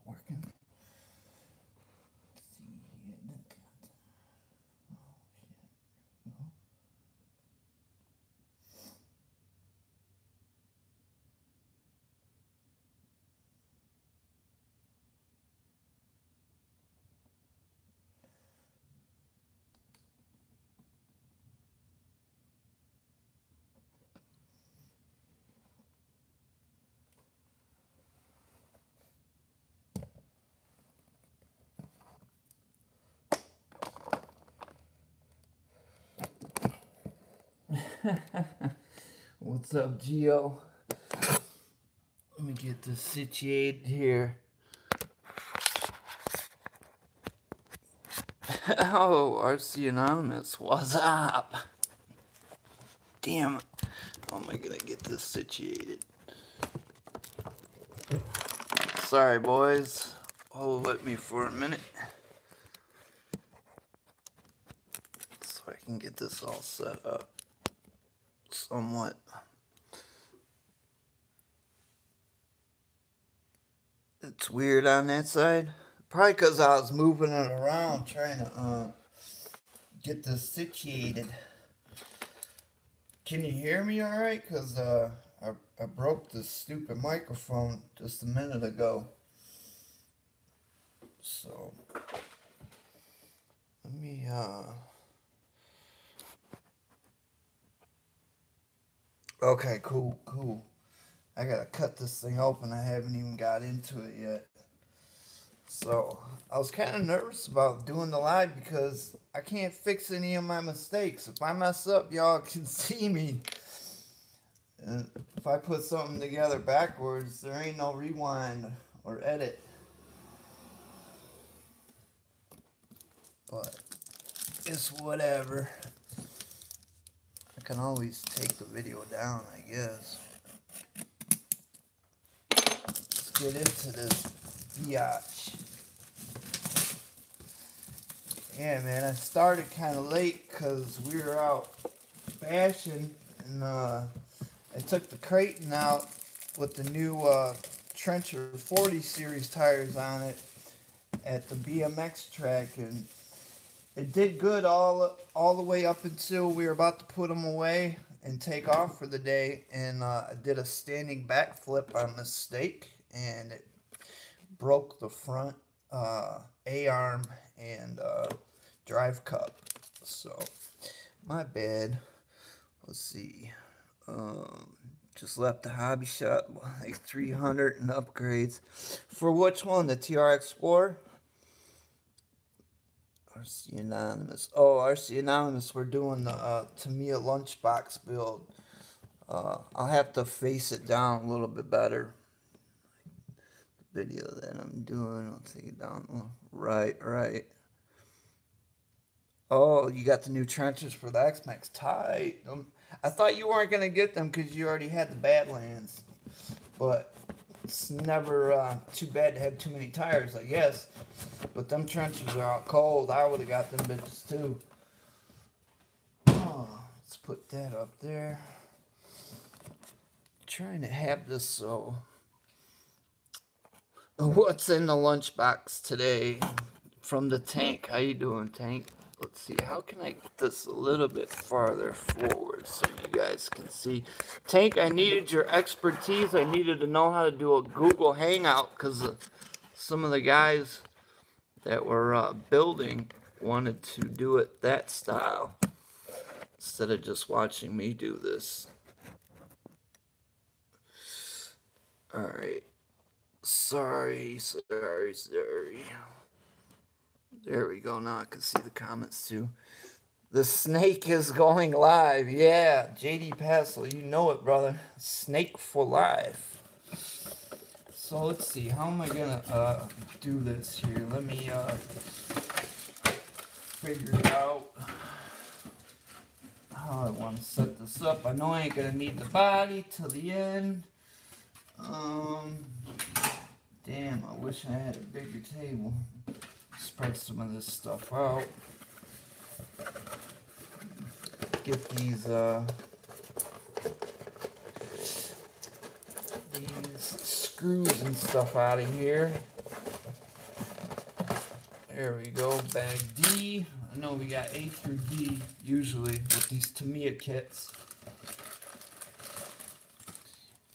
working. Let's see here. Oh, what's up, Gio? Let me get this situated here. Oh, RC Anonymous, what's up? Damn, how am I gonna get this situated? Sorry, boys. Hold with me for a minute so I can get this all set up somewhat. It's weird on that side. Probably because I was moving it around trying to get this situated. Can you hear me all right? Because I broke this stupid microphone just a minute ago. So, let me, okay, cool. I gotta cut this thing open. I haven't even got into it yet. So, I was kind of nervous about doing the live because I can't fix any of my mistakes. If I mess up, y'all can see me. And if I put something together backwards, there ain't no rewind or edit. But it's whatever. I can always take the video down, I guess. Let's get into this biatch. Yeah, man, I started kind of late because we were out bashing, and I took the Creighton out with the new Trencher 40 series tires on it at the BMX track, and it did good all the way up until we were about to put them away and take off for the day, and I did a standing backflip on mistake, and it broke the front A-arm and drive cup. So, my bad. Let's see. Just left the hobby shop, like 300 in upgrades. For which one? The TR Explorer? RC Anonymous. Oh, RC Anonymous, we're doing the Tamiya lunchbox build. I'll have to face it down a little bit better. The video that I'm doing, I'll take it down. Oh, right. Oh, you got the new trenches for the X-Max. Tight. I thought you weren't going to get them because you already had the Badlands. But it's never too bad to have too many tires, I guess. But them trenches are out cold. I would have got them bitches too. Oh, let's put that up there. Trying to have this so. What's in the lunchbox today from the Tank? How you doing, Tank? Let's see, how can I get this a little bit farther forward so you guys can see? Tank, I needed your expertise. I needed to know how to do a Google Hangout because some of the guys that were building wanted to do it that style instead of just watching me do this. All right. Sorry. There we go. Now I can see the comments too. The snake is going live. Yeah, JD Passel, you know it, brother. Snake for life. So let's see. How am I gonna do this here? Let me figure out how I want to set this up. I know I ain't gonna need the body till the end. Damn, I wish I had a bigger table. Spread some of this stuff out. Get these screws and stuff out of here. There we go, bag D. I know we got A through D usually with these Tamiya kits.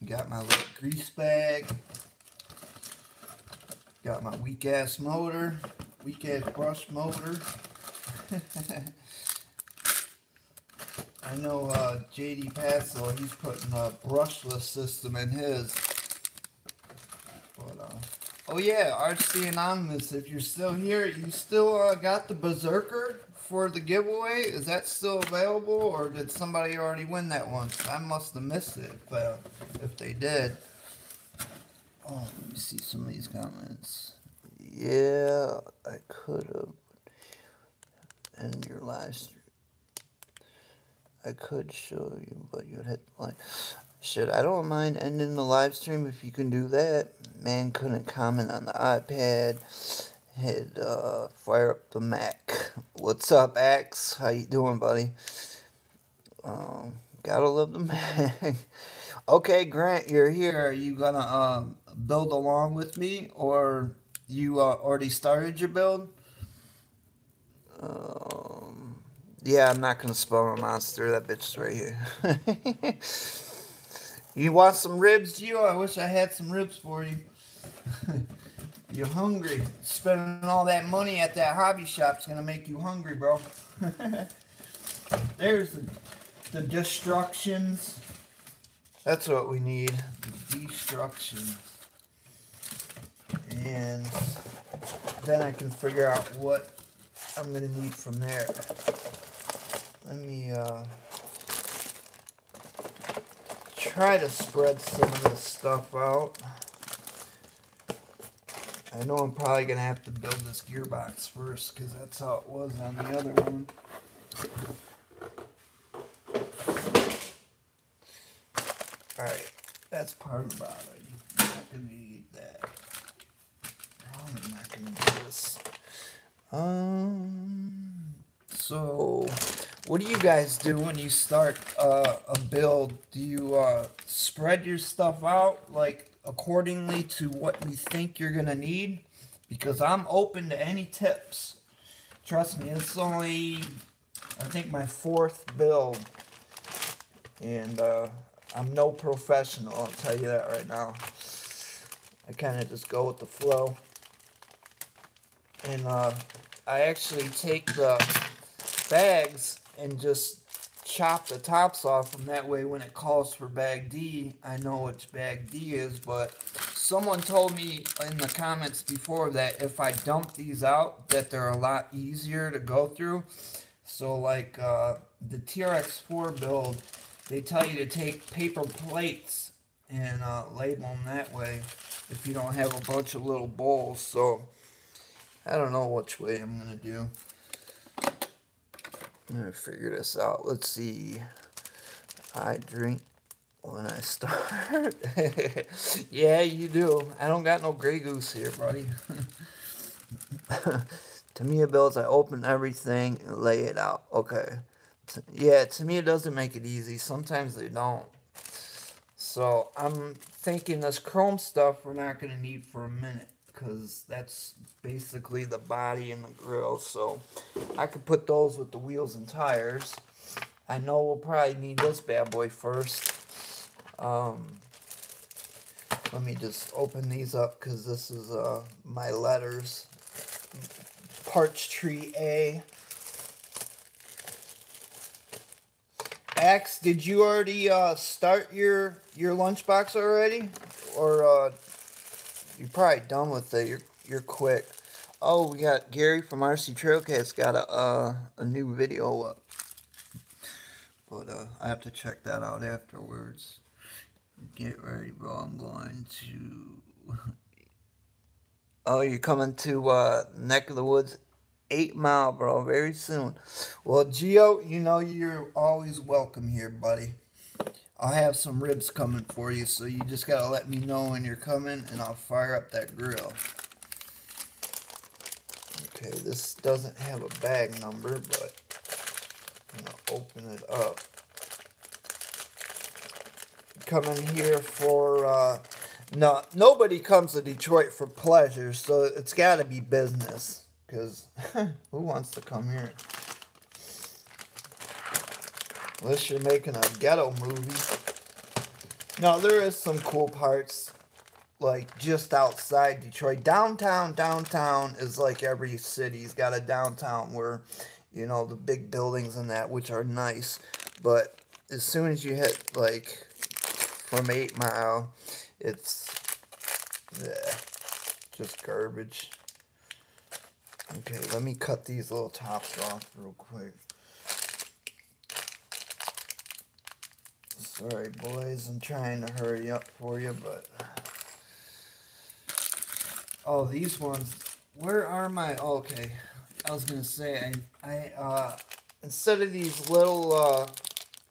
Got my little grease bag. Got my weak ass motor, weak ass brush motor. I know JD Passo, he's putting a brushless system in his. But, oh yeah, RC Anonymous, if you're still here, you still got the Berserker for the giveaway? Is that still available, or did somebody already win that one? I must have missed it if they did. Oh, let me see some of these comments. Yeah, I could have ended your live stream. I could show you, but you'd hit the like. Shit, I don't mind ending the live stream if you can do that. Man couldn't comment on the iPad. Hit fire up the Mac. What's up, Axe? How you doing, buddy? Gotta love the Mac. Okay, Grant, you're here. Are you gonna build along with me, or you already started your build? Yeah, I'm not gonna spawn a monster. That bitch is right here. You want some ribs, Gio? I wish I had some ribs for you. You're hungry. Spending all that money at that hobby shop's gonna make you hungry, bro. There's the destructions. That's what we need. The destruction. And then I can figure out what I'm gonna need from there. Let me try to spread some of this stuff out. I know I'm probably gonna have to build this gearbox first because that's how it was on the other one. Alright, that's part of the body. I'm not gonna need that. I'm not gonna do this. So what do you guys do when you start a build? Do you spread your stuff out like accordingly to what you think you're gonna need? Because I'm open to any tips. Trust me, it's only I think my 4th build, and I'm no professional, I'll tell you that right now. I kind of just go with the flow. And I actually take the bags and just chop the tops off them. That way when it calls for bag D, I know which bag D is. But someone told me in the comments before that if I dump these out, that they're a lot easier to go through. So like the TRX4 build, they tell you to take paper plates and label them that way if you don't have a bunch of little bowls. So I don't know which way I'm going to do. I'm going to figure this out. Let's see. I drink when I start. Yeah, you do. I don't got no Grey Goose here, buddy. Tamiya builds, I open everything and lay it out. Okay. Yeah, Tamiya doesn't make it easy. Sometimes they don't. So I'm thinking this chrome stuff we're not going to need for a minute, because that's basically the body and the grill. So I could put those with the wheels and tires. I know we'll probably need this bad boy first. Let me just open these up because this is my letters. Parts tree A. Axe, did you already start your lunchbox already? Or you're probably done with it. You're quick. Oh, we got Gary from RC Trailcast got a new video up. But I have to check that out afterwards. Get ready, bro. I'm going to... Oh, you're coming to Neck of the Woods 8 Mile, bro, very soon. Well, Gio, you know you're always welcome here, buddy. I'll have some ribs coming for you, so you just gotta let me know when you're coming, and I'll fire up that grill. Okay, this doesn't have a bag number, but I'm gonna open it up. Coming here for, no, nobody comes to Detroit for pleasure, so it's gotta be business. because who wants to come here? Unless you're making a ghetto movie. No, there is some cool parts, like just outside Detroit. Downtown is like every city's got a downtown where, you know, the big buildings and that, which are nice. But as soon as you hit, like, from 8 Mile, it's, yeah, just garbage. Okay, let me cut these little tops off real quick. Sorry, boys, I'm trying to hurry up for you, but... Oh, these ones. Where are my... Oh, okay. I was going to say, I instead of these little,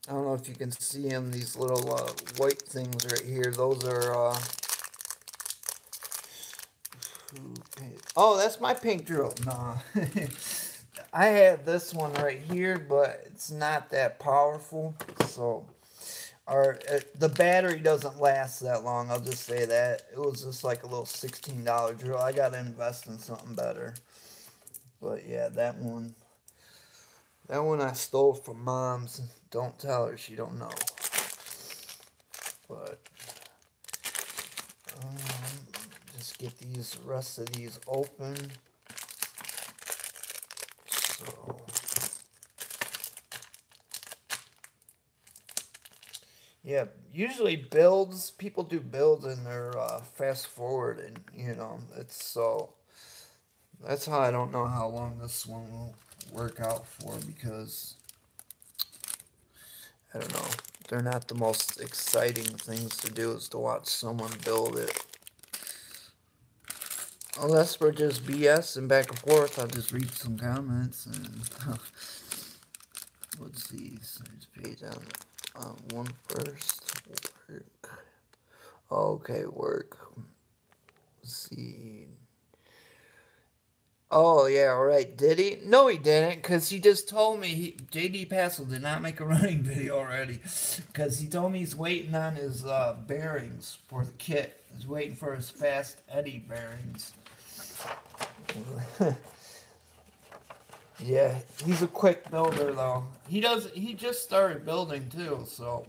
I don't know if you can see them, these little white things right here, those are, oh, that's my pink drill. No. I have this one right here, but it's not that powerful, so... Or the battery doesn't last that long, I'll just say that. It was just like a little $16 drill. I gotta invest in something better. But yeah, that one I stole from Mom's. Don't tell her, she don't know. But just get these rest of these open. So yeah, usually builds, people do builds and they're fast forward, and you know, it's so, that's how I don't know how long this one will work out for, because I don't know, they're not the most exciting things to do is to watch someone build it. Unless we're just BS and back and forth, I'll just read some comments and what's these? There's page on one first. Work. Okay, work. See. Oh, yeah, right. Did he? No, he didn't, because he just told me J.D. Passel did not make a running video already, because he told me he's waiting on his bearings for the kit. He's waiting for his Fast Eddie bearings. Yeah, he's a quick builder, though. He just started building, too, so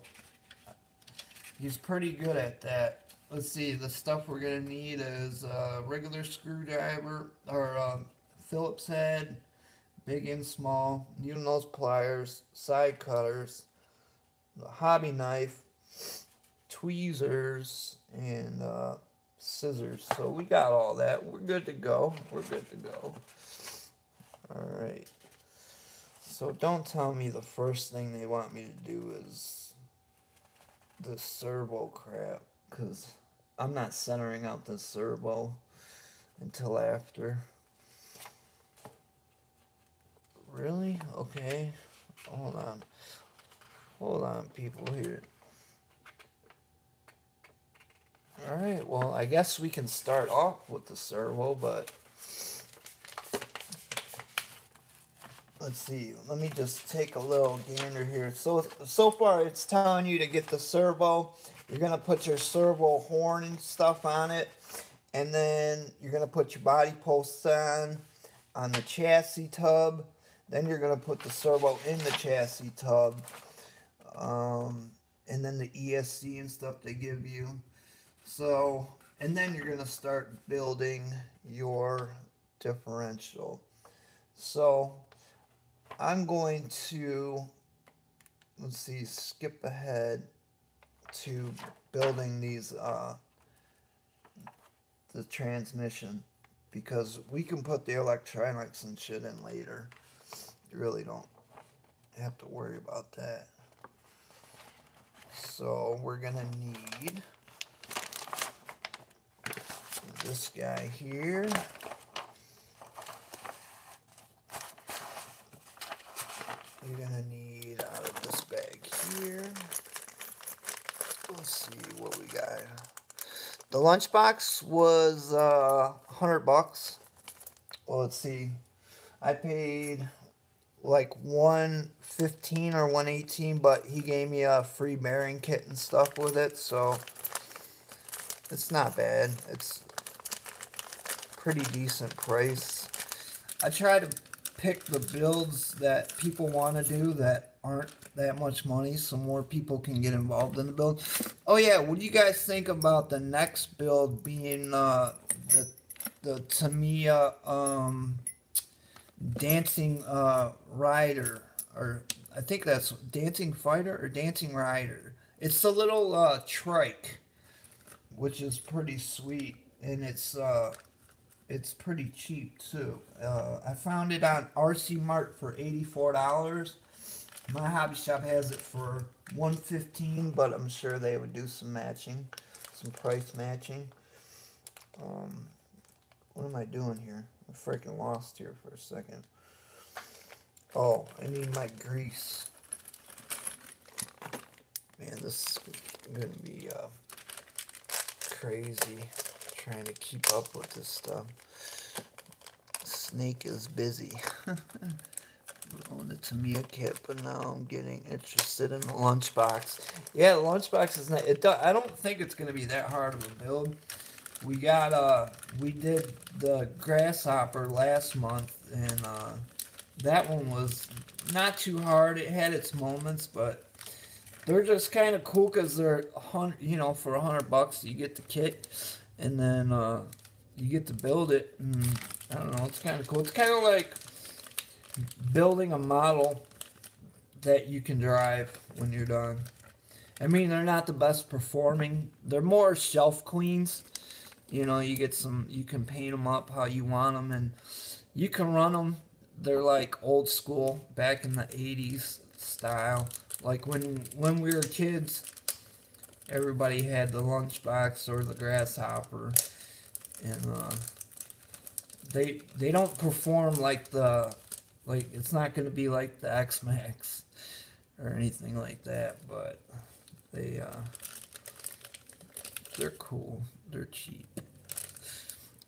he's pretty good at that. Let's see, the stuff we're going to need is a regular screwdriver, or Phillips head, big and small, needle nose pliers, side cutters, a hobby knife, tweezers, and scissors. So we got all that. We're good to go. We're good to go. Alright. So don't tell me the first thing they want me to do is this servo crap, because I'm not centering out this servo until after. Really? Okay. Hold on. Hold on, people here. Alright, well, I guess we can start off with the servo, but let's see. Let me just take a little gander here. So far, it's telling you to get the servo. You're going to put your servo horn and stuff on it. And then you're going to put your body posts on the chassis tub. Then you're going to put the servo in the chassis tub. And then the ESC and stuff they give you. So, and then you're going to start building your differential. So, I'm going to, let's see, skip ahead to building these, the transmission, because we can put the electronics and shit in later. You really don't have to worry about that. So we're gonna need this guy here. You're gonna need out of this bag here. Let's see what we got. The lunchbox was $100. Well, let's see. I paid like $115 or $118, but he gave me a free bearing kit and stuff with it, so it's not bad. It's pretty decent price. I try to pick the builds that people want to do that aren't that much money, so more people can get involved in the build. Oh yeah, what do you guys think about the next build being the Tamiya dancing rider, or I think that's dancing fighter or dancing rider. It's the little trike, which is pretty sweet, and it's pretty cheap too. I found it on RC Mart for $84. My hobby shop has it for $115, but I'm sure they would do some matching, some price matching. What am I doing here? I'm freaking lost here for a second. Oh, I need my grease. Man, this is gonna be crazy trying to keep up with this stuff. Snake is busy. On the Tamiya kit, but now I'm getting interested in the lunchbox. Yeah, the lunchbox is not. I don't think it's gonna be that hard of a build. We did the grasshopper last month, and that one was not too hard. It had its moments, but they're just kind of cool because they're for $100 you get the kit, and then you get to build it. And I don't know, it's kind of cool. It's kind of like building a model that you can drive when you're done. I mean, they're not the best performing. They're more shelf queens. You know, you can paint them up how you want them, and you can run them. They're like old school, back in the 80s style. Like when we were kids, everybody had the lunchbox or the grasshopper, and they don't perform like it's not going to be like the X Max or anything like that, but they're cool. They're cheap.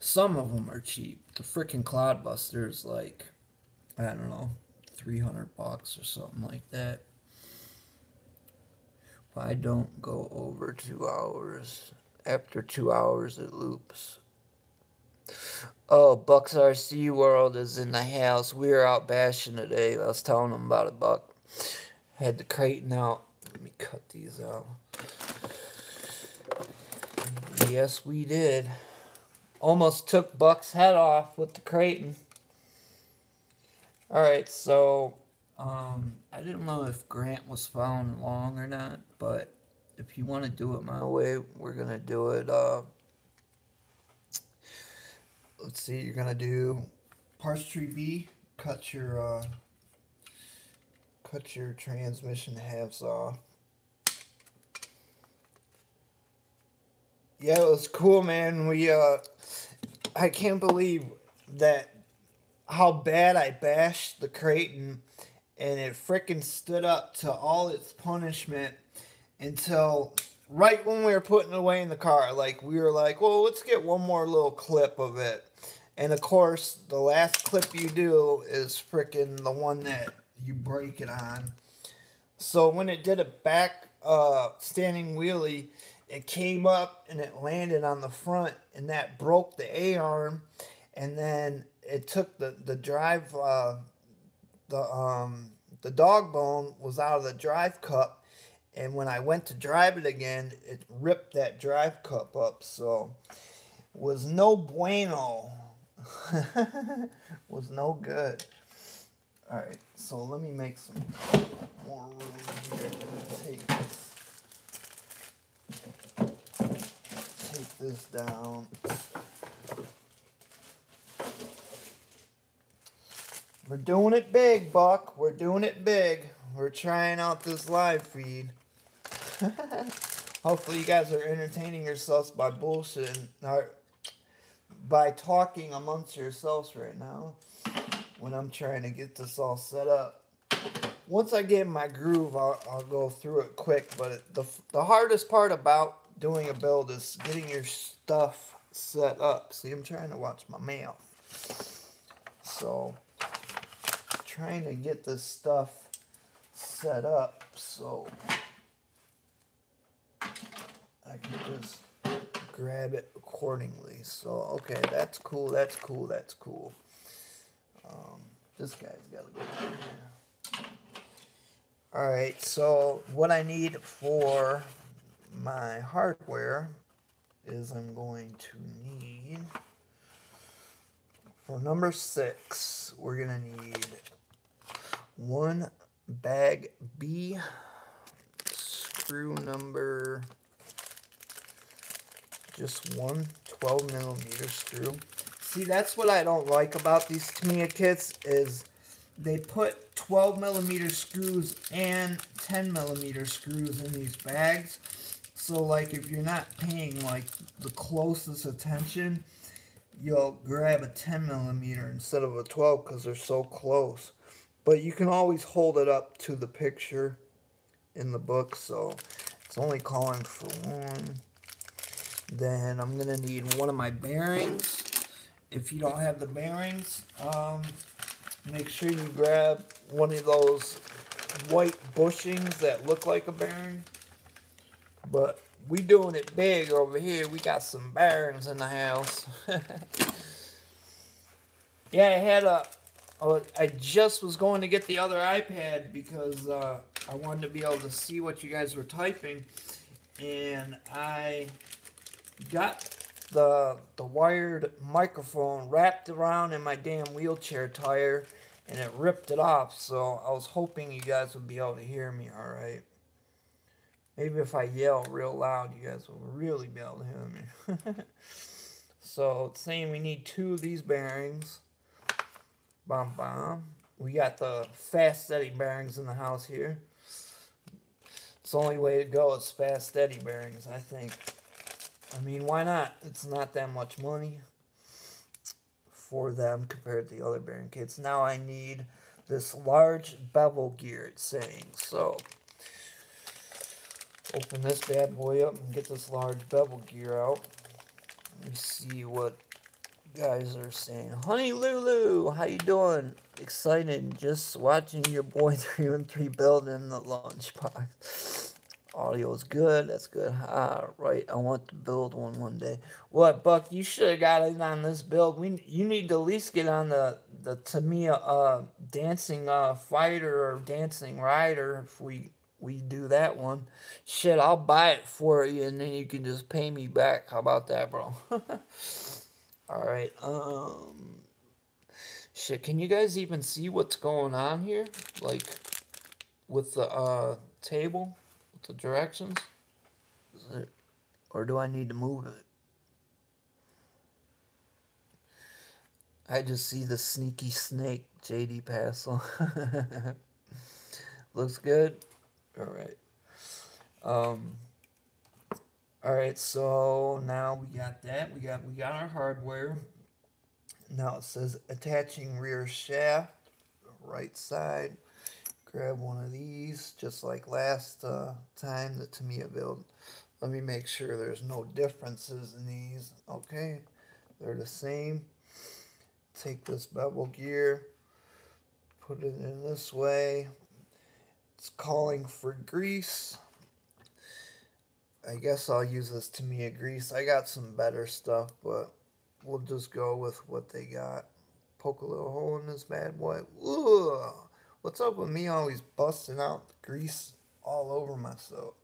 Some of them are cheap. The freaking Cloudbuster's like, I don't know, $300 or something like that. If I don't go over 2 hours, after 2 hours it loops. Oh, Buck's RC World is in the house. We were out bashing today. I was telling them about it, Buck. Had the Creighton out. Let me cut these out. Yes, we did. Almost took Buck's head off with the Creighton. Alright, so I didn't know if Grant was following along or not, but if you want to do it my way, we're going to do it. Let's see, you're going to do parts tree B, cut your transmission halves off. Yeah, it was cool, man. I can't believe how bad I bashed the Creighton, and it frickin' stood up to all its punishment until right when we were putting it away in the car. Like, we were like, well, let's get one more little clip of it. And, of course, the last clip you do is frickin' the one that you break it on. So when it did a back standing wheelie, it came up and it landed on the front, and that broke the A-arm, and then it took the drive, the dog bone was out of the drive cup, and when I went to drive it again, it ripped that drive cup up, so was no bueno. Was no good. Alright, so let me make some more room here. Take this down. We're doing it big, Buck. We're doing it big. We're trying out this live feed. Hopefully you guys are entertaining yourselves by bullshitting, or by talking amongst yourselves right now when I'm trying to get this all set up. Once I get in my groove, I'll go through it quick, but the hardest part about doing a build is getting your stuff set up. See, I'm trying to watch my mouth. So, trying to get this stuff set up so I can just grab it accordingly. So, okay, that's cool, that's cool, that's cool. This guy's got to go in here. Alright, so what I need for my hardware is I'm going to need, for number 6, we're going to need one bag B, screw number, just one 12mm screw. See, that's what I don't like about these Tamiya kits, is they put 12mm screws and 10mm screws in these bags. So, like, if you're not paying, like, the closest attention, you'll grab a 10mm instead of a 12 because they're so close. But you can always hold it up to the picture in the book, so it's only calling for one. Then I'm going to need one of my bearings. If you don't have the bearings, make sure you grab one of those white bushings that look like a bearing. But we doing it big over here. We got some bearings in the house. Yeah, I had I just was going to get the other iPad because I wanted to be able to see what you guys were typing. And I got the wired microphone wrapped around in my damn wheelchair tire, and it ripped it off. So I was hoping you guys would be able to hear me all right. Maybe if I yell real loud, you guys will really be able to hear me. So it's saying we need 2 of these bearings. Bum bum. We got the fast steady bearings in the house here. It's the only way to go is fast steady bearings, I think. I mean, why not? It's not that much money for them compared to the other bearing kits. Now I need this large bevel gear, it's saying. So, open this bad boy up and get this large bevel gear out. Let me see what guys are saying. Honey Lulu, how you doing? Excited, just watching your boy 313 building the lunchbox. Audio is good. That's good. Right. I want to build one day. What, Buck? You should have got in on this build. You need to at least get on the Tamiya dancing fighter or dancing rider if we do that one. Shit, I'll buy it for you and then you can just pay me back. How about that, bro? All right. Shit, can you guys even see what's going on here? Like with the table? The directions? Or do I need to move it? I just see the sneaky snake, JD Passel. Looks good? Alright. Alright, so now we got that. We got our hardware. Now it says attaching rear shaft, right side. Grab one of these, just like last time, the Tamiya build. Let me make sure there's no differences in these. Okay, they're the same. Take this bevel gear, put it in this way. It's calling for grease. I guess I'll use this Tamiya grease. I got some better stuff, but we'll just go with what they got. Poke a little hole in this bad boy. Ugh. What's up with me always busting out the grease all over myself?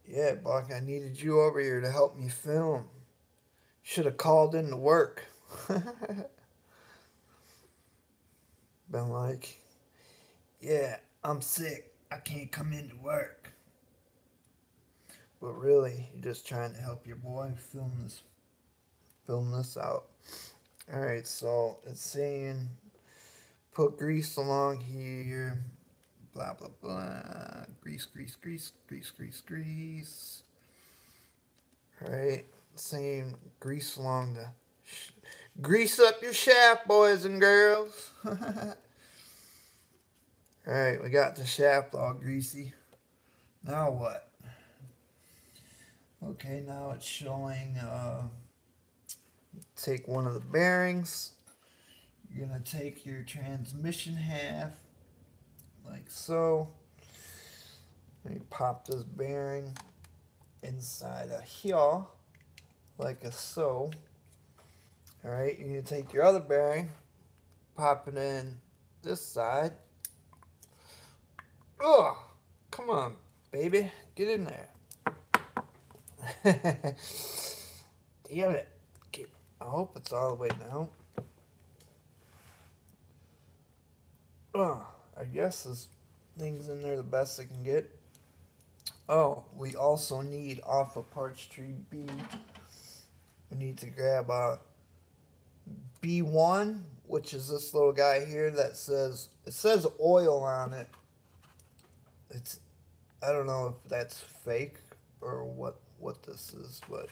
Yeah, Buck, I needed you over here to help me film. Should have called in to work. Been like, yeah, I'm sick. I can't come into work. But really, you're just trying to help your boy film this out. Alright, so it's saying put grease along here, blah, blah, blah, grease, grease, grease, grease, grease, grease. Alright, saying grease along the, grease up your shaft, boys and girls. Alright, we got the shaft all greasy. Now what? Okay, now it's showing, take one of the bearings. You're going to take your transmission half, like so. And you pop this bearing inside of here, like a so. Alright, you need to take your other bearing, pop it in this side. Ugh! Come on, baby. Get in there. Damn it. I hope it's all the way down. Ugh, I guess this thing's in there the best I can get. Oh, we also need off of parts tree B. We need to grab a B1, which is this little guy here that says, it says oil on it. I don't know if that's fake or what this is, but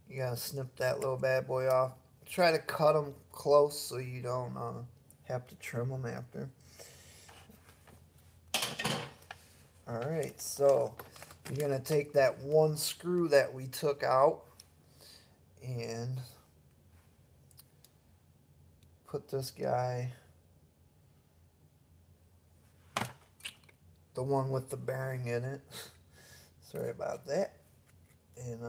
you gotta snip that little bad boy off. Try to cut them close so you don't have to trim them after. Alright, so you're gonna take that one screw that we took out and put this guy, the one with the bearing in it, sorry about that, and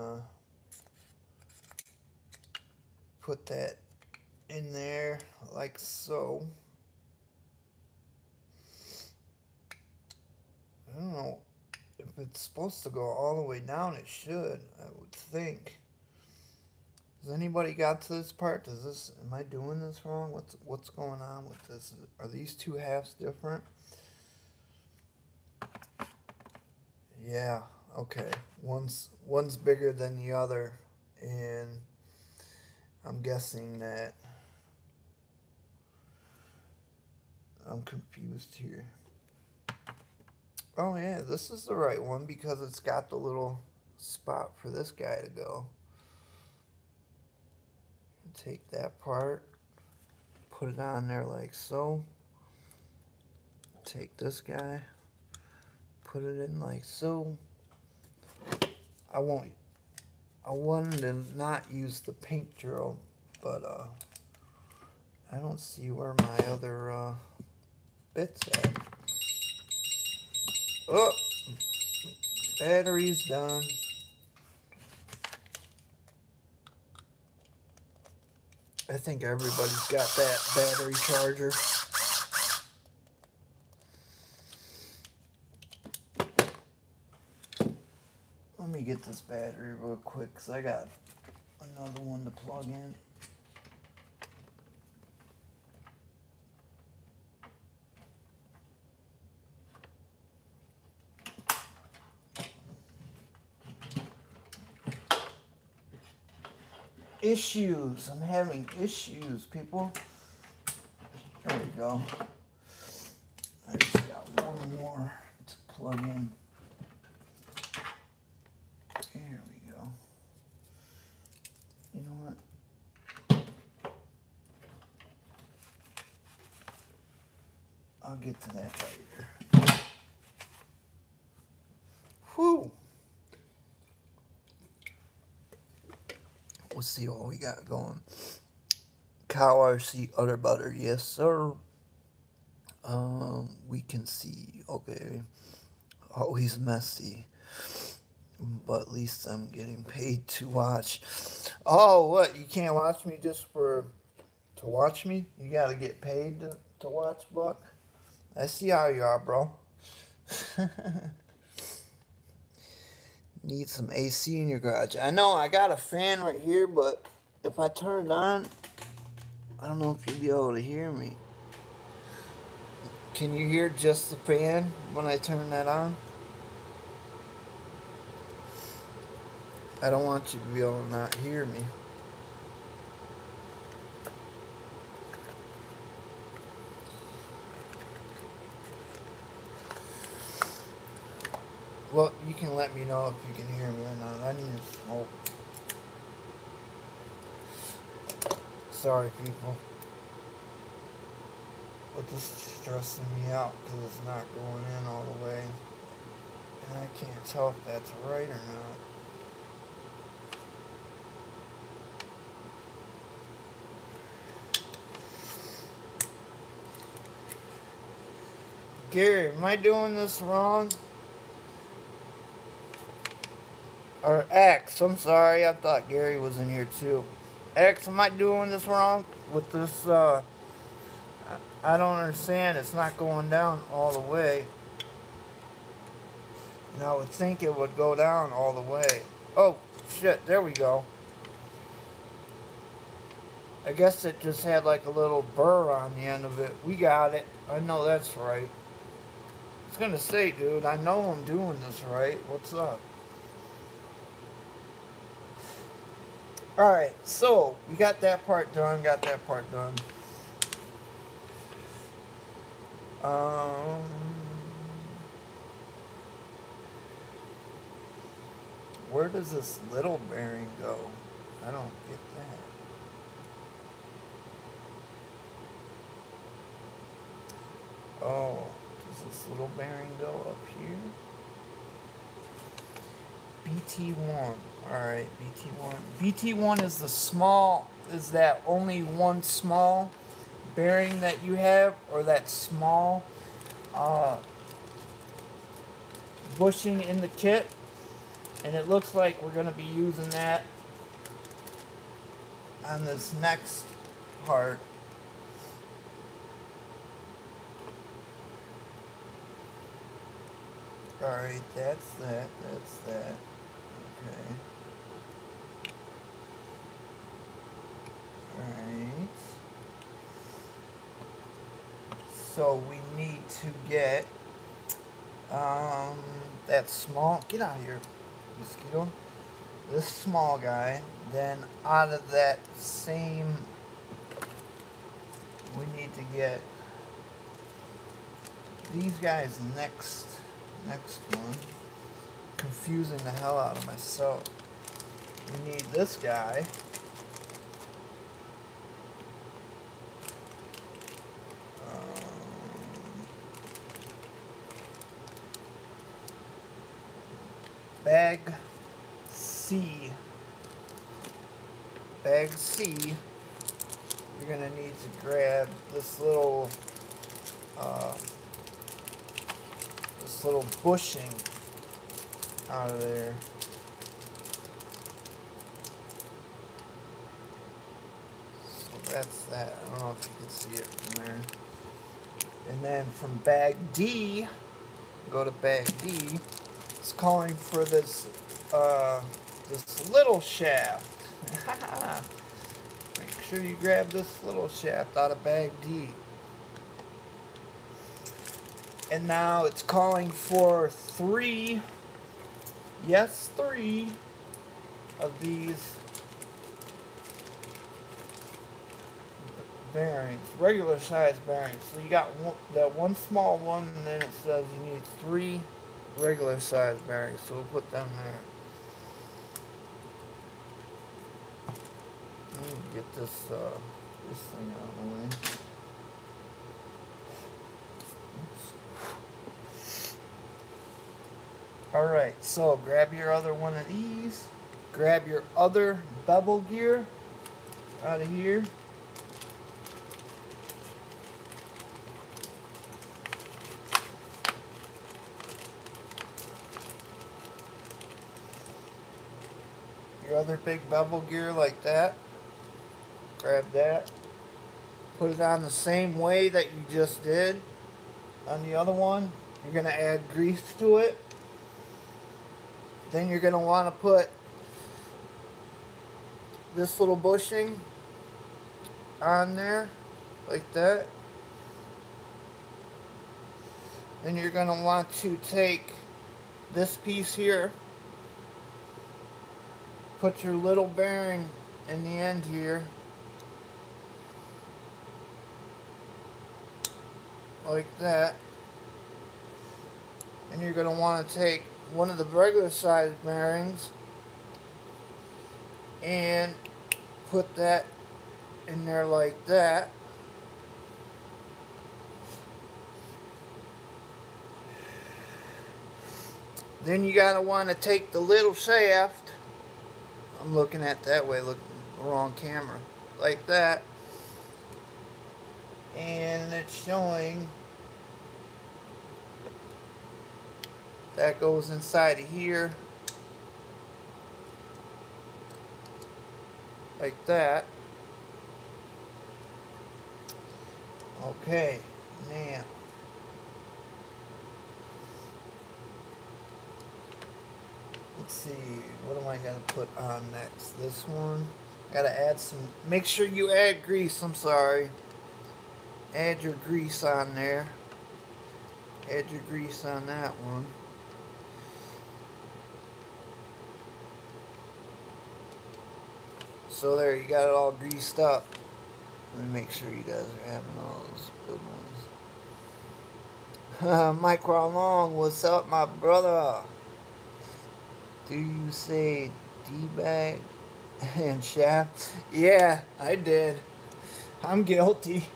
put that in there like so. I don't know if it's supposed to go all the way down. It should, I would think. Has anybody got to this part? Am I doing this wrong? What's going on with this? Are these two halves different? Yeah, okay. One's bigger than the other, and I'm guessing that I'm confused here. Oh yeah, this is the right one because it's got the little spot for this guy to go. Take that part, put it on there like so. Take this guy, put it in like so. I wanted to not use the paint drill, but I don't see where my other bits at. Oh, battery's done. I think everybody's got that battery charger. Let me get this battery real quick because I got another one to plug in. Issues. I'm having issues, people. There we go. I just got one more to plug in. There we go. You know what? I'll get to that later. Whew. Let's see what we got going. Cow RC utter butter, yes sir. We can see, okay. Always messy, but at least I'm getting paid to watch. Oh, what? You can't watch me just to watch me? You gotta get paid to watch, Buck? I see how you are, bro. Need some AC in your garage. I know I got a fan right here, but if I turn it on, I don't know if you'll be able to hear me. Can you hear just the fan when I turn that on? I don't want you to be able to not hear me. Well, you can let me know if you can hear me or not. I need to smoke. Sorry, people. But this is stressing me out because it's not going in all the way. And I can't tell if that's right or not. Gary, am I doing this wrong? Or X, I'm sorry, I thought Gary was in here too. X, am I doing this wrong? With this, I don't understand. It's not going down all the way. And I would think it would go down all the way. Oh, shit, there we go. I guess it just had like a little burr on the end of it. We got it. I know that's right. I was gonna say, dude, I know I'm doing this right. What's up? Alright, so we got that part done, Um, where does this little bearing go? I don't get that. Oh, does this little bearing go up here? BT1. Alright, BT1. BT1 is the small, is that only one small bearing that you have, or that small bushing in the kit? And it looks like we're going to be using that on this next part. Alright, that's that. Okay. Alright. So we need to get that small, get out of here, mosquito. This small guy. Then out of that same, we need to get these guys next one. Confusing the hell out of myself. We need this guy. Bag C. You're gonna need to grab this little bushing out of there. So that's that. I don't know if you can see it from there. And then from bag D, go to bag D. It's calling for this this little shaft. Make sure you grab this little shaft out of bag D. And now it's calling for 3, yes, 3 of these bearings, regular size bearings. So you got that one small one, and then it says you need 3 regular size bearings. So we'll put them there. Let me get this thing out of the way. Alright, so grab your other one of these. Grab your other bevel gear out of here. Your other big bevel gear like that. Grab that. Put it on the same way that you just did on the other one. You're going to add grease to it. Then you're going to want to put this little bushing on there, like that. Then you're going to want to take this piece here, put your little bearing in the end here, like that. And you're going to want to take one of the regular size bearings and put that in there like that. Then you gotta want to take the little shaft. I'm looking at that way, looking at the wrong camera, like that. And it's showing that goes inside of here. like that. Okay, now let's see, what am I gonna put on next? This one. Gotta add some, make sure you add grease, I'm sorry. Add your grease on there. Add your grease on that one. So there, you got it all greased up. Let me make sure you guys are having all those good ones. Mike Long, what's up, my brother? Do you say D-bag and shaft? Yeah, I did. I'm guilty.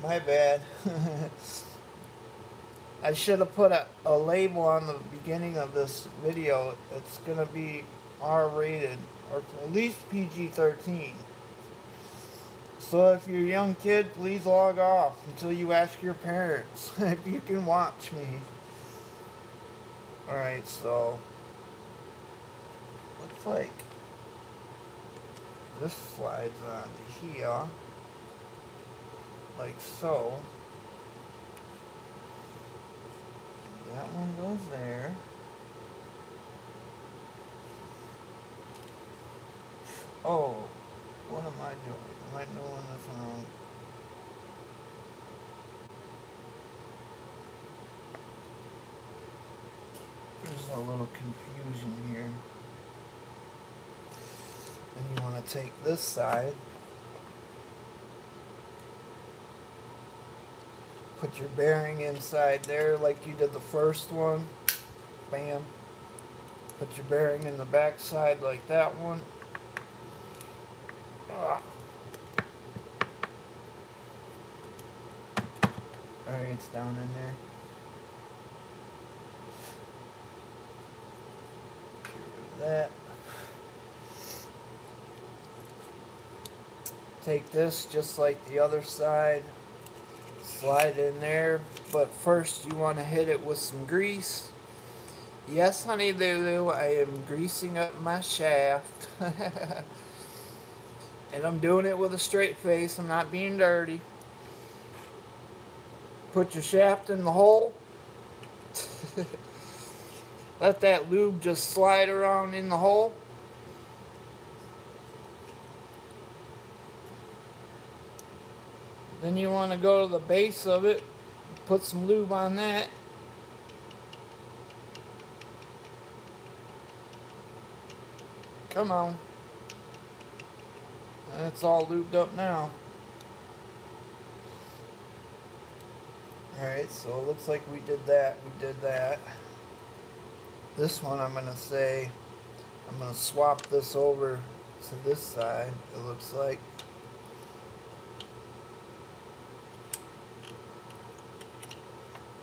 My bad. I should have put a label on the beginning of this video. It's going to be R-rated, or at least PG-13. So if you're a young kid, please log off until you ask your parents if you can watch me. Alright, so looks like this slides onto here, like so. That one goes there. Oh, what am I doing? Am I doing this wrong? There's a little confusion here. And you want to take this side, put your bearing inside there like you did the first one. Bam. Put your bearing in the back side like that one. Alright, it's down in there. Get rid of that. Take this just like the other side. Slide in there. But first you want to hit it with some grease. Yes, honey Lulu, I am greasing up my shaft. And I'm doing it with a straight face. I'm not being dirty. Put your shaft in the hole. Let that lube just slide around in the hole. Then you want to go to the base of it. Put some lube on that. Come on. It's all lubed up now. Alright, so it looks like we did that. We did that. This one I'm going to say, I'm going to swap this over to this side, it looks like.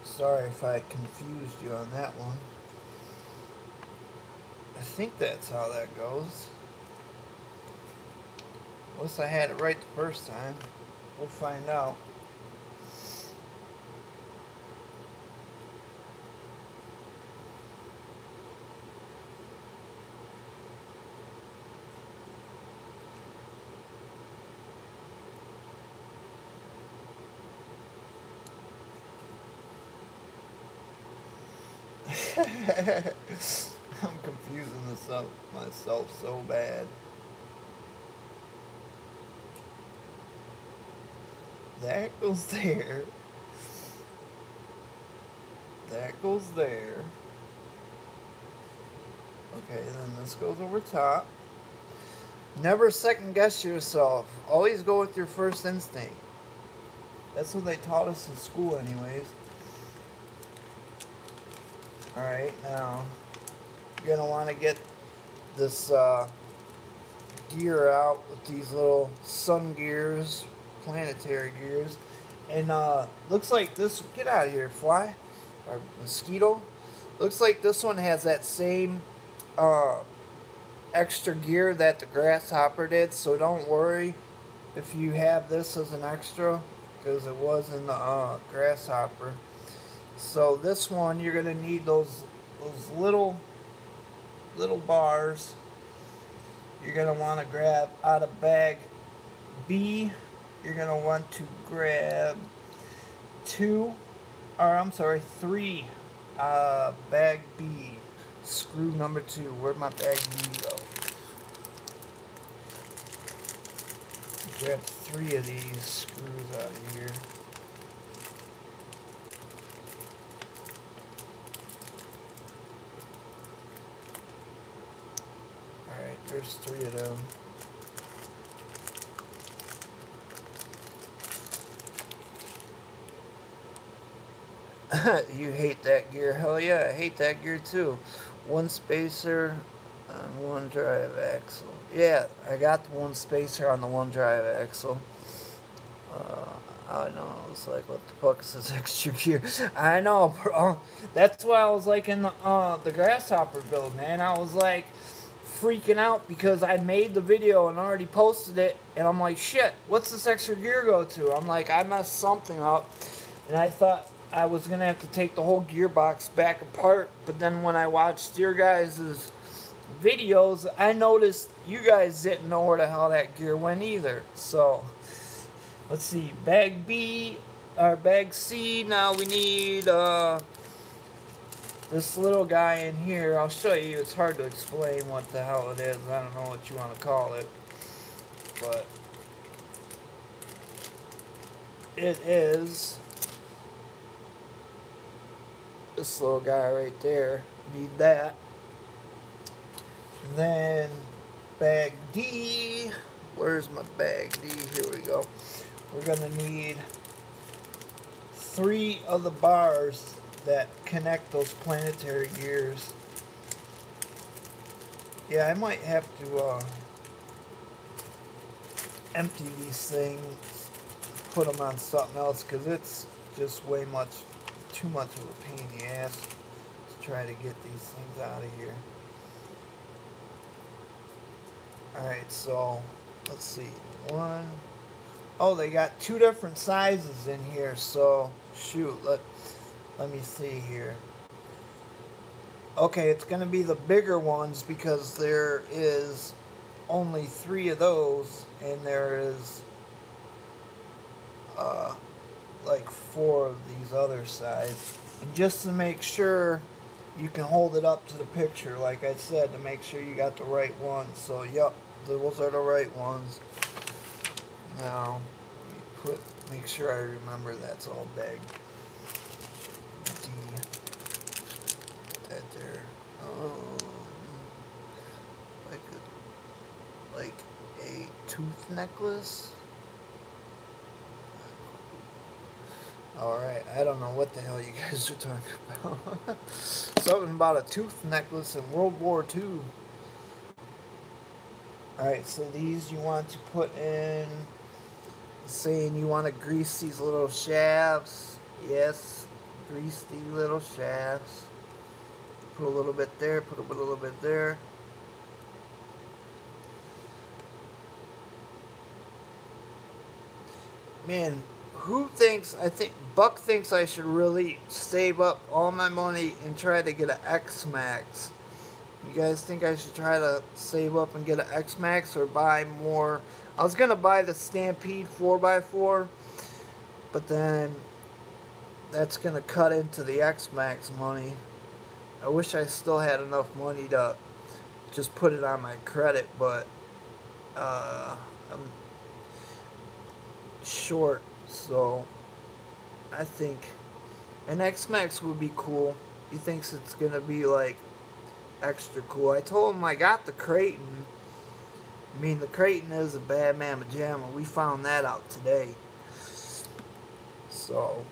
Sorry if I confused you on that one. I think that's how that goes. Unless I had it right the first time. We'll find out. I'm confusing this up myself so bad. That goes there. That goes there. Okay, then this goes over top. Never second guess yourself. Always go with your first instinct. That's what they taught us in school anyways. Alright, now you're going to want to get this gear out with these little sun gears, planetary gears. And looks like this, get out of here, fly, or mosquito. Looks like this one has that same extra gear that the grasshopper did, so don't worry if you have this as an extra, because it was in the grasshopper. So this one, you're going to need those little bars. you're going to want to grab out of bag B, you're going to want to grab three, bag B, screw number 2. Where'd my bag B go? Grab 3 of these screws out of here. Alright, there's 3 of them. You hate that gear. Hell yeah, I hate that gear too. 1 spacer on 1 drive axle. Yeah, I got the 1 spacer on the 1 drive axle. I know, I was like, what the fuck is this extra gear? I know, bro. That's why I was like in the grasshopper build, man. I was like freaking out because I made the video and already posted it, and I'm like, shit, what's this extra gear go to? I'm like, I messed something up, and I thought I was gonna have to take the whole gearbox back apart, but then when I watched your guys' videos, I noticed you guys didn't know where the hell that gear went either. So let's see, bag B or bag C. Now we need this little guy in here. I'll show you. It's hard to explain what the hell it is. I don't know what you want to call it, but it is this little guy right there. Need that. And then bag D. Where's my bag D? Here we go. We're gonna need 3 of the bars that connect those planetary gears. Yeah, I might have to empty these things, put them on something else, because it's just too much of a pain in the ass to try to get these things out of here. Alright, so let's see. Oh, they got 2 different sizes in here, so shoot, let me see here. Okay, it's gonna be the bigger ones because there is only 3 of those, and there is like 4 of these other sides. And just to make sure you can hold it up to the picture, like I said, to make sure you got the right ones. So yep, those are the right ones. Now make sure I remember that's all bag D. That there. Like a tooth necklace. Alright, I don't know what the hell you guys are talking about. Something about a tooth necklace in World War II. Alright, so these you want to put in, saying you want to grease these little shafts. Yes, grease these little shafts. Put a little bit there, put a little bit there. Man, I think Buck thinks I should really save up all my money and try to get an X-Max. You guys think I should try to save up and get an X-Max or buy more? I was going to buy the Stampede 4x4, but then that's going to cut into the X-Max money. I wish I still had enough money to just put it on my credit, but I'm short, so I think an X-Max would be cool. He thinks it's going to be like extra cool. I told him I got the Creighton. I mean, the Creighton is a bad mamma jamma. We found that out today. So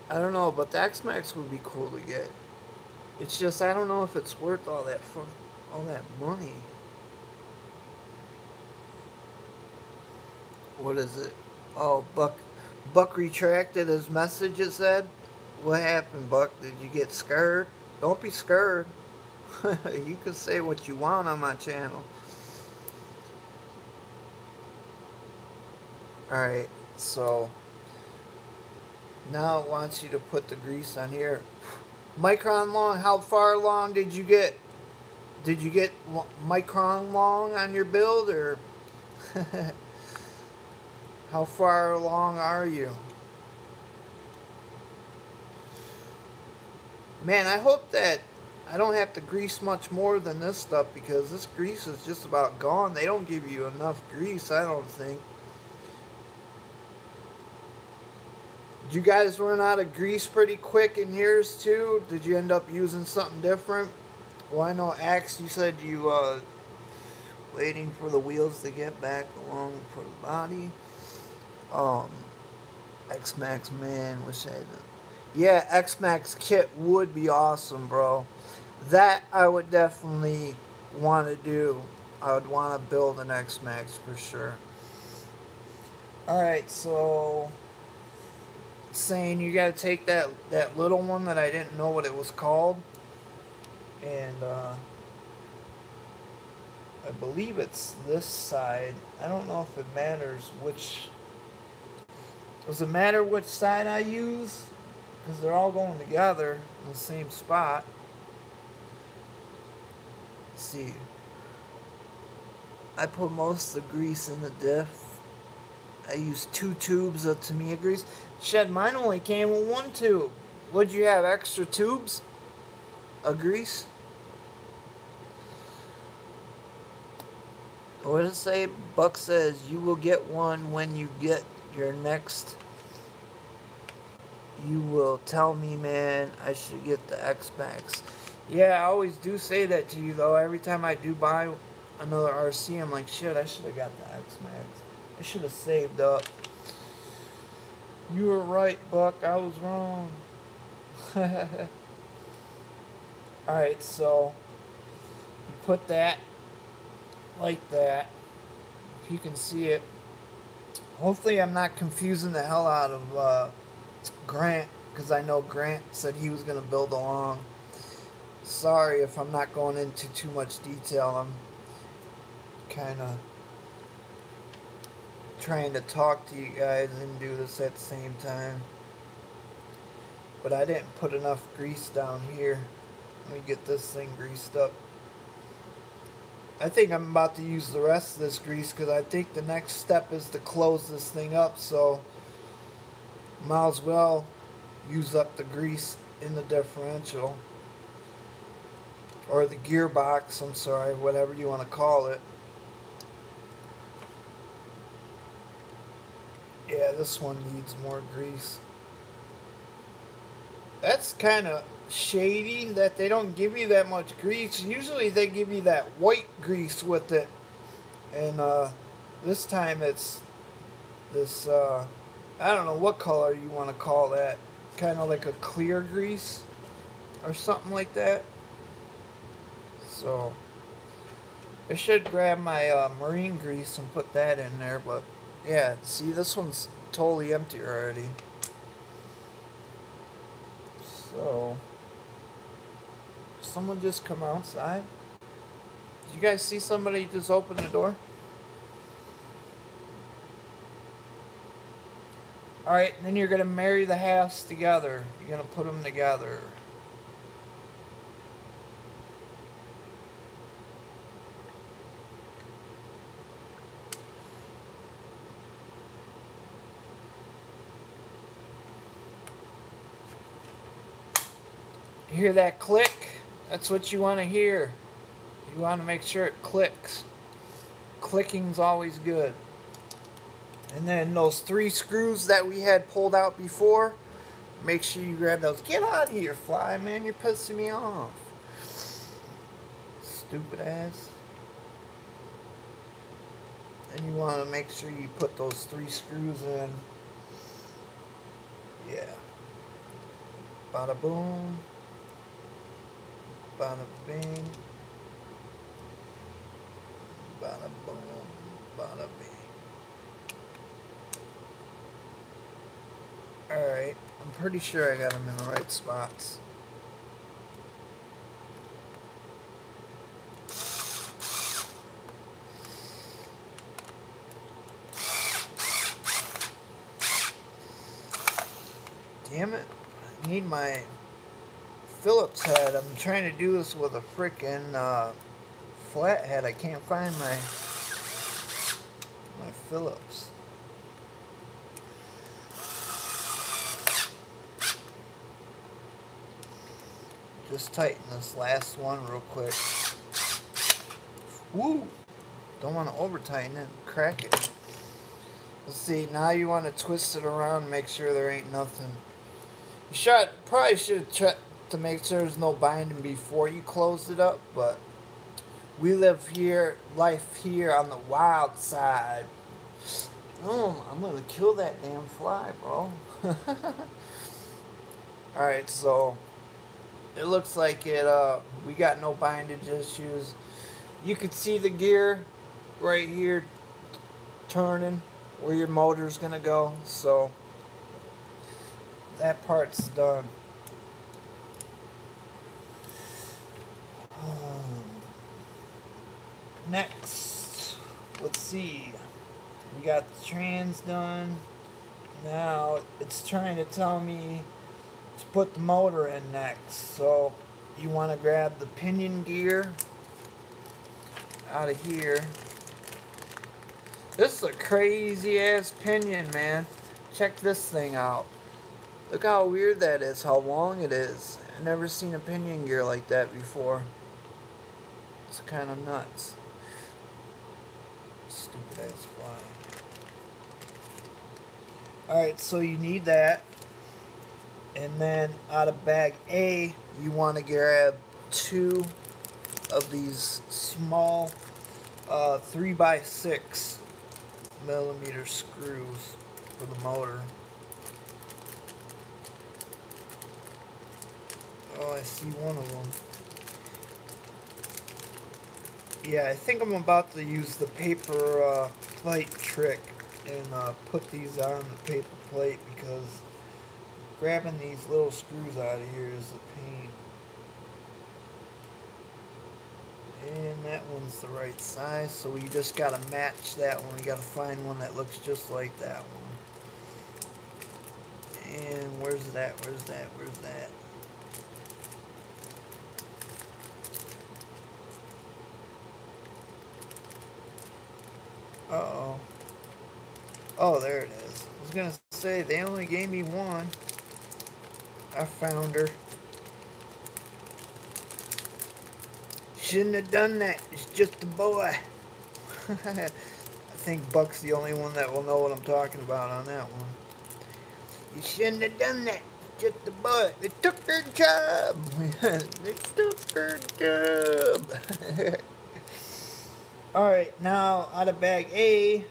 I don't know, but the X-Max would be cool to get. It's just I don't know if it's worth all that money. What is it? Oh, Buck retracted his message, it said. What happened, Buck? Did you get scared? Don't be scared. You can say what you want on my channel. Alright, so now it wants you to put the grease on here. Micron long, how far along did you get? Did you get micron long on your build, or how far along are you? Man, I hope that I don't have to grease much more than this stuff, because this grease is just about gone. They don't give you enough grease, I don't think. Did you guys run out of grease pretty quick in yours too? Did you end up using something different? Well, I know Axe, you said you waiting for the wheels to get back along for the body. Um, X-Max, man, wish I had. Yeah, X-Max kit would be awesome, bro. That I would definitely want to do. I would want to build an X-Max for sure. Alright, so saying you gotta take that little one that I didn't know what it was called, and I believe it's this side. I don't know if it matters which. Does it matter which side I use? Because they're all going together in the same spot. Let's see. I put most of the grease in the diff. I used 2 tubes of Tamiya grease. Shit, mine only came with 1 tube. Would you have extra tubes of grease? What does it say? Buck says you will get one when you get your next. You will tell me, man, I should get the X-Max. Yeah, I always do say that to you, though. Every time I do buy another RC, I'm like, shit, I should have got the X-Max. I should have saved up. You were right, Buck. I was wrong. Alright, so you put that like that. If you can see it. Hopefully I'm not confusing the hell out of Grant, because I know Grant said he was going to build along. Sorry if I'm not going into too much detail. I'm kind of trying to talk to you guys and do this at the same time. But I didn't put enough grease down here. Let me get this thing greased up. I think I'm about to use the rest of this grease, because I think the next step is to close this thing up, so might as well use up the grease in the differential, or the gearbox, I'm sorry, whatever you want to call it. Yeah, this one needs more grease. That's kind of shady that they don't give you that much grease. Usually they give you that white grease with it, and this time it's this I don't know what color you want to call that, kind of like a clear grease or something like that. So I should grab my marine grease and put that in there, but yeah, see, this one's totally empty already. So someone just come outside. Did you guys see somebody just open the door? Alright, and then you're going to marry the halves together. You're going to put them together. You hear that click? That's what you want to hear. You want to make sure it clicks. Clicking's always good. And then those 3 screws that we had pulled out before, make sure you grab those. Get out of here, fly, man. You're pissing me off. Stupid ass. And you want to make sure you put those 3 screws in. Yeah. Bada boom. Bada bing. Bada boom. Bada bing. Alright, I'm pretty sure I got them in the right spots. Damn it, I need my Phillips head. I'm trying to do this with a frickin' flathead. I can't find my Phillips. Just tighten this last one real quick. Woo! Don't want to over tighten it, crack it. Let's see, now you want to twist it around and make sure there ain't nothing. You probably should have checked to make sure there's no binding before you closed it up, but we live life here on the wild side. Oh, I'm gonna kill that damn fly, bro. Alright, so it looks like we got no bindage issues. You can see the gear right here turning where your motor's gonna go, so that part's done. Next, let's see. We got the trans done. Now it's trying to tell me to put the motor in next. So you want to grab the pinion gear out of here. This is a crazy ass pinion, man. Check this thing out. Look how weird that is, how long it is. I've never seen a pinion gear like that before. It's kind of nuts. Stupid ass fly. Alright, so you need that. And then out of bag A, you want to grab 2 of these small 3x6 millimeter screws for the motor. Oh, I see one of them. Yeah, I think I'm about to use the paper plate trick and put these on the paper plate, because grabbing these little screws out of here is a pain. And that one's the right size, so we just gotta match that one. We gotta find one that looks just like that one. And where's that? Where's that? Where's that? Uh-oh. Oh, there it is. I was gonna say, they only gave me one. I found her. Shouldn't have done that. It's just a boy. I think Buck's the only one that will know what I'm talking about on that one. You shouldn't have done that. It's just a boy. They took their job. They took their job. Alright, now out of bag A,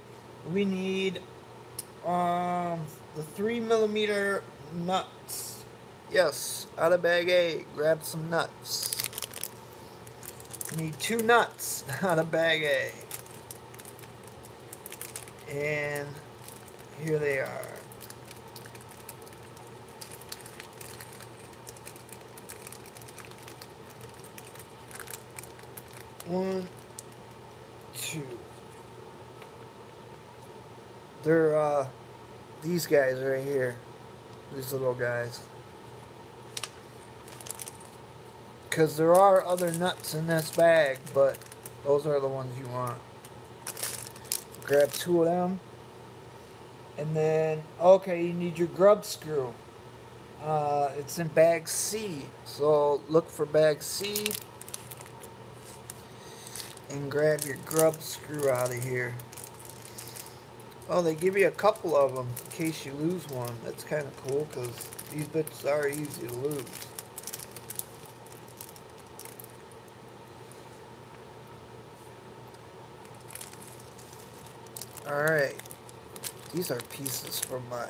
we need the 3mm nuts. Yes, out of bag A, grab some nuts. Need 2 nuts out of bag A. And here they are. One, 2. They're these guys right here. These little guys. Because there are other nuts in this bag, but those are the ones you want. Grab 2 of them. And then, okay, you need your grub screw. It's in bag C. So look for bag C. And grab your grub screw out of here. Oh, they give you a couple of them in case you lose one. That's kind of cool, because these bits are easy to lose. Alright, these are pieces from my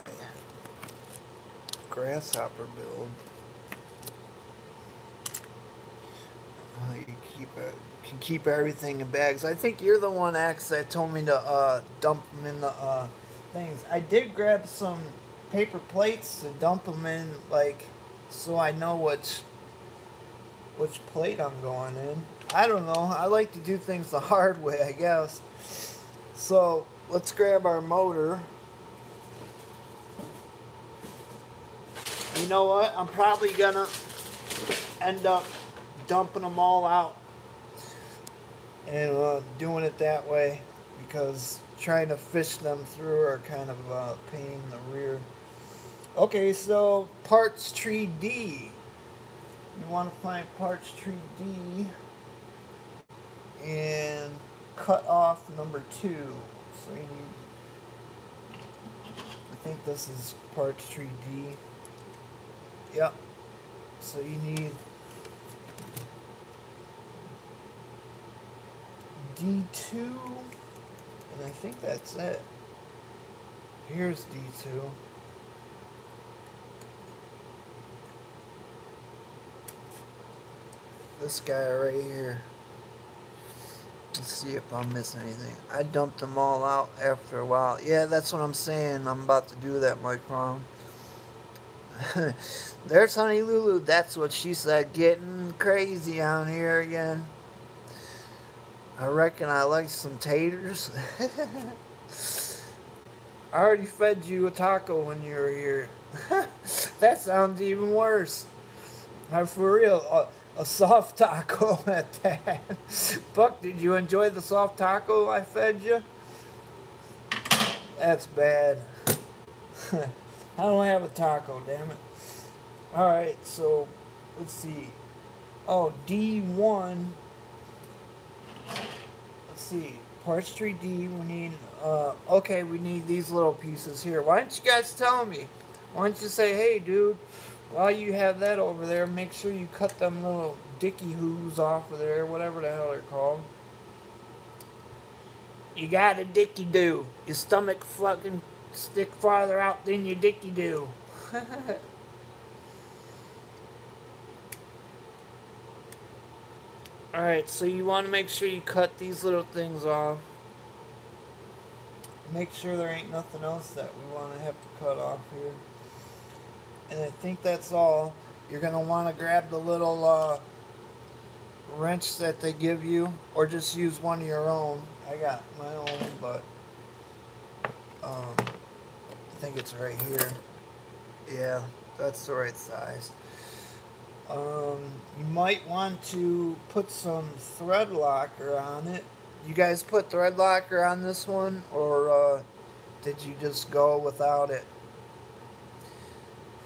grasshopper build. You can keep everything in bags. I think you're the one, X, that told me to dump them in the things. I did grab some paper plates to dump them in, like, so I know which plate I'm going in. I don't know. I like to do things the hard way, I guess. So let's grab our motor. You know what? I'm probably gonna end up dumping them all out and doing it that way, because trying to fish them through are kind of a pain in the rear. Okay, so parts tree D. You want to find parts tree D and cut off number 2. So you need, I think this is parts tree D. Yep. So you need D2, and I think that's it. Here's D2. This guy right here. Let's see if I'm missing anything. I dumped them all out after a while. Yeah, that's what I'm saying. I'm about to do that, Micron. There's Honey Lulu. That's what she said. Getting crazy on here again. I reckon I like some taters. I already fed you a taco when you were here. That sounds even worse. For real, a soft taco at that. Buck, did you enjoy the soft taco I fed you? That's bad. I don't have a taco, damn it. Alright, so let's see. Oh, D1. Let's see. Parts tree D, we need, okay, we need these little pieces here. Why don't you guys tell me? Why don't you say, hey, dude, while you have that over there, make sure you cut them little dicky hoos off of there, whatever the hell they're called. You got a dicky do. Your stomach fucking stick farther out than your dicky do. Alright, so you want to make sure you cut these little things off. Make sure there ain't nothing else that we want to have to cut off here. And I think that's all. You're going to want to grab the little wrench that they give you, or just use one of your own. I got my own, but I think it's right here. Yeah, that's the right size. You might want to put some thread locker on it. You guys put thread locker on this one, or did you just go without it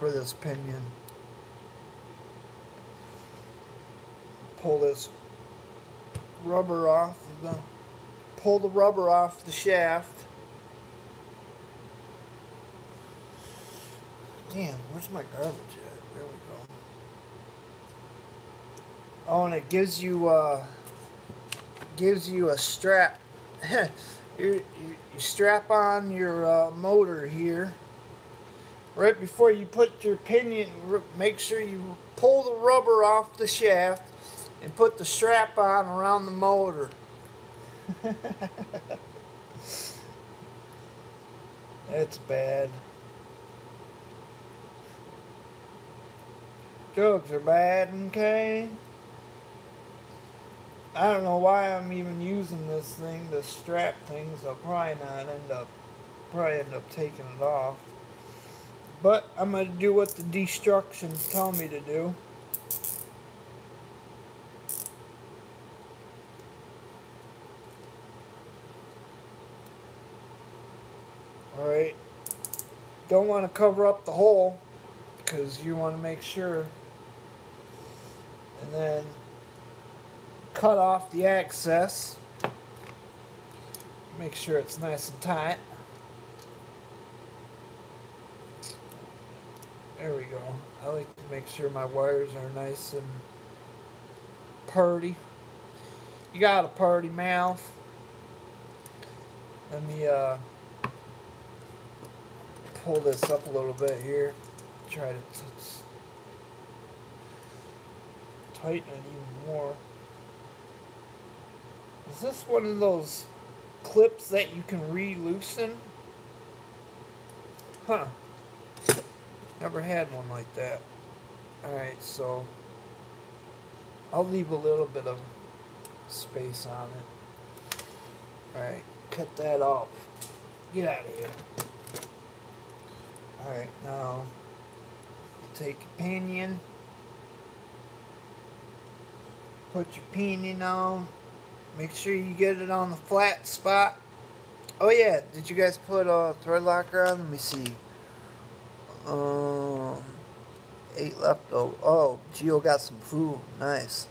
for this pinion? Pull this rubber off. Pull the rubber off the shaft. Damn, where's my garbage at? There we go. Oh, and it gives you a strap. you strap on your motor here. Right before you put your pinion, make sure you pull the rubber off the shaft and put the strap on around the motor. That's bad. Jokes are bad, okay? I don't know why I'm even using this thing, the strap things. I'll probably end up taking it off. But I'm going to do what the destructions tell me to do. Alright. Don't want to cover up the hole, because you want to make sure. And then cut off the access. Make sure it's nice and tight. There we go. I like to make sure my wires are nice and purty. You got a purty mouth. Let me pull this up a little bit here. Try to tighten it even more. Is this one of those clips that you can re-loosen? Huh. Never had one like that. Alright, so I'll leave a little bit of space on it. Alright, cut that off. Get out of here. Alright, now take your pinion. Put your pinion on. Make sure you get it on the flat spot. Oh yeah, did you guys put a thread locker on? Let me see. Um, 8 left. Oh, Gio got some food. Nice.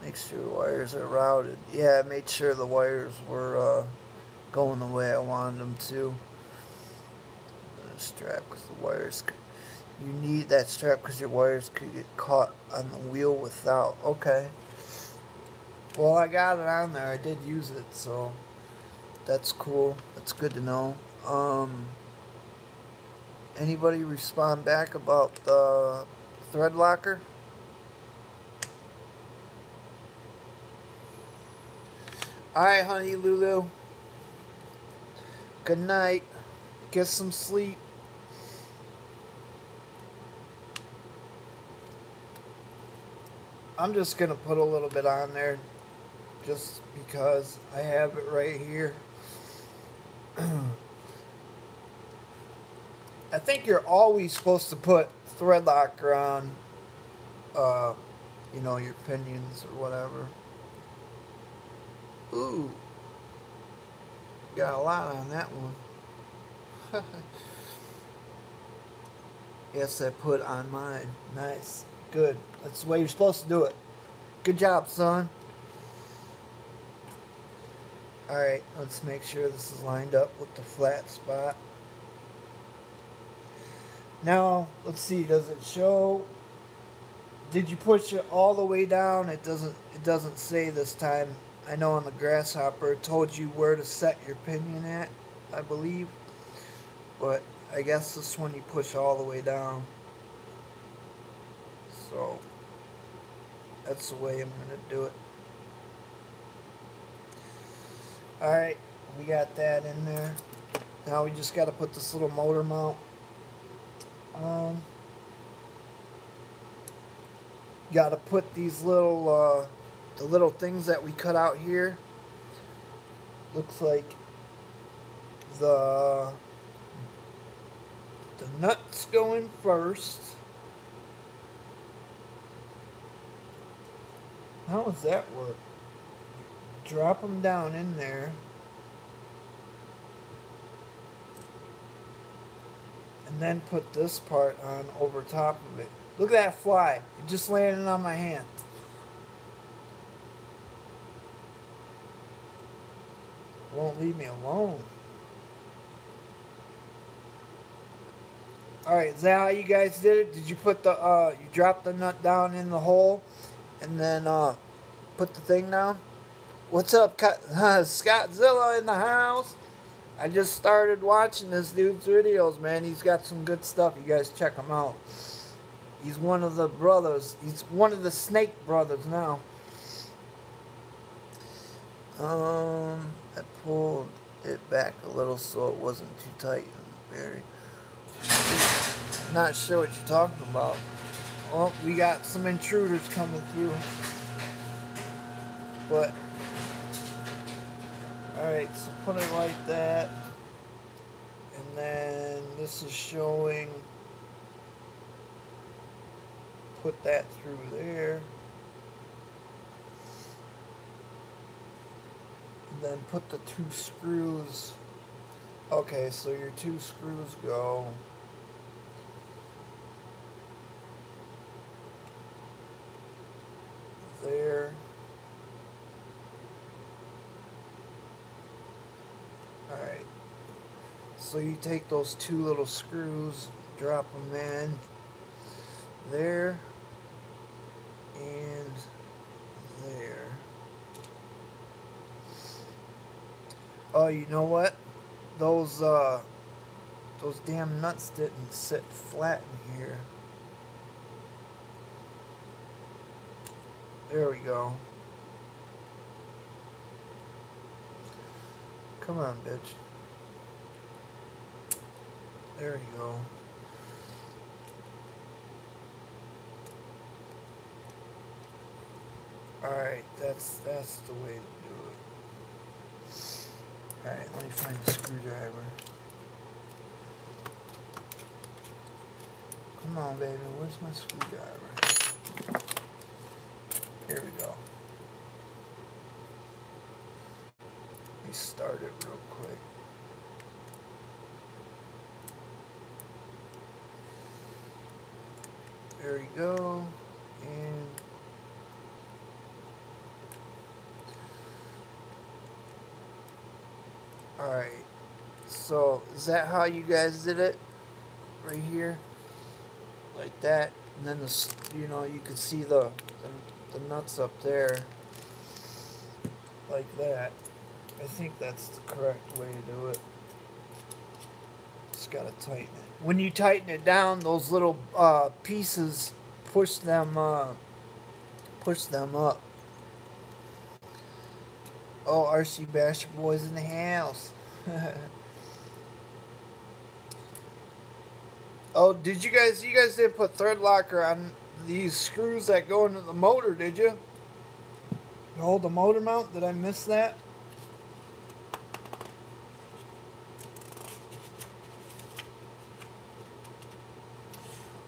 Make sure the wires are routed. Yeah, I made sure the wires were going the way I wanted them to. Strap because the wires. You need that strap because your wires could get caught on the wheel without. Okay. Well, I got it on there. I did use it, so that's cool. That's good to know. Anybody respond back about the thread locker? Alright, honey Lulu. Good night. Get some sleep. I'm just going to put a little bit on there just because I have it right here. I think you're always supposed to put thread locker on, you know, your pinions or whatever. Ooh. Got a lot on that one. Yes, I put on mine. Nice. Good. That's the way you're supposed to do it. Good job, son. Alright, let's make sure this is lined up with the flat spot. Now, let's see, does it show? Did you push it all the way down? It doesn't say this time. I know on the grasshopper it told you where to set your pinion at, I believe. But I guess this one you push all the way down. So that's the way I'm going to do it. Alright, we got that in there. Now we just got to put this little motor mount on. Got to put these little, the little things that we cut out here. Looks like the nuts go in first. How does that work? Drop them down in there. And then put this part on over top of it. Look at that fly. It just landed on my hand. Won't leave me alone. Alright, is that how you guys did it? Did you put the, you dropped the nut down in the hole and then, put the thing down? What's up, Scottzilla in the house? I just started watching this dude's videos, man. He's got some good stuff. You guys check him out. He's one of the brothers. He's one of the Snake brothers now. I pulled it back a little so it wasn't too tight and very. Not sure what you're talking about. Well, we got some intruders coming through. But alright, so put it like that. And then this is showing. Put that through there. And then put the 2 screws. Okay, so your 2 screws go there. Alright. So you take those 2 little screws, drop them in there and there. Oh, you know what? Those damn nuts didn't sit flat in here. There we go. Come on, bitch. There you go. Alright, that's the way to do it. Alright, let me find the screwdriver. Come on, baby, where's my screwdriver? Here we go. me start it real quick. There we go. And alright. So is that how you guys did it? Right here? Like that. And then the, you know, you could see the nuts up there. Like that. I think that's the correct way to do it. Just gotta tighten it. When you tighten it down, those little pieces push them up. Oh, RC Basher Boy's in the house. Oh, did you guys didn't put thread locker on these screws that go into the motor, did you? To hold the motor mount? Did I miss that?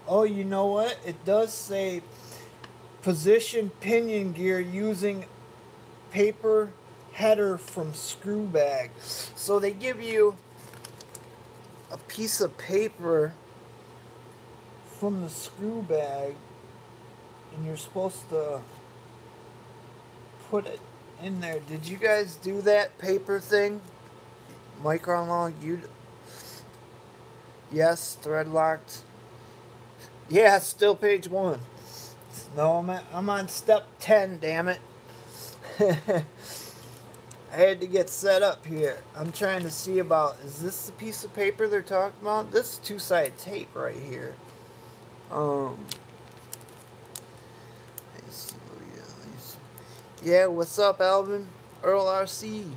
Oh, you know what? It does say position pinion gear using paper header from screw bag. So they give you a piece of paper from the screw bag and you're supposed to put it in there. Did you guys do that paper thing? Micron log, you... Yes, thread locked. Yeah, still page 1. No, I'm on step 10, damn it. I had to get set up here. I'm trying to see about, is this the piece of paper they're talking about? This is two-sided tape right here. Yeah, what's up, Alvin? Earl RC.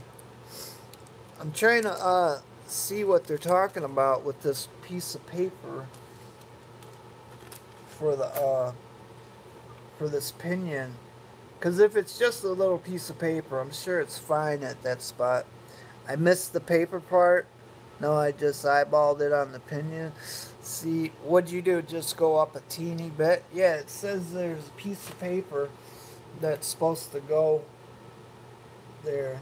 I'm trying to see what they're talking about with this piece of paper for the for this pinion. Because if it's just a little piece of paper, I'm sure it's fine at that spot. I missed the paper part. No, I just eyeballed it on the pinion. See, what'd you do? Just go up a teeny bit? Yeah, it says there's a piece of paper that's supposed to go there.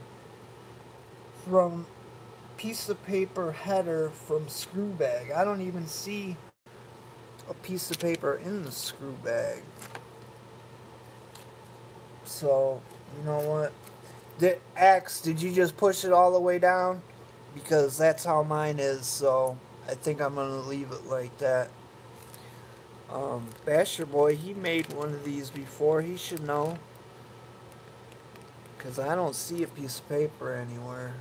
From piece of paper header from screw bag. I don't even see a piece of paper in the screw bag. So, you know what? Did you just push it all the way down? Because that's how mine is, so I think I'm going to leave it like that. Basher Boy, he made one of these before. He should know. Because I don't see a piece of paper anywhere.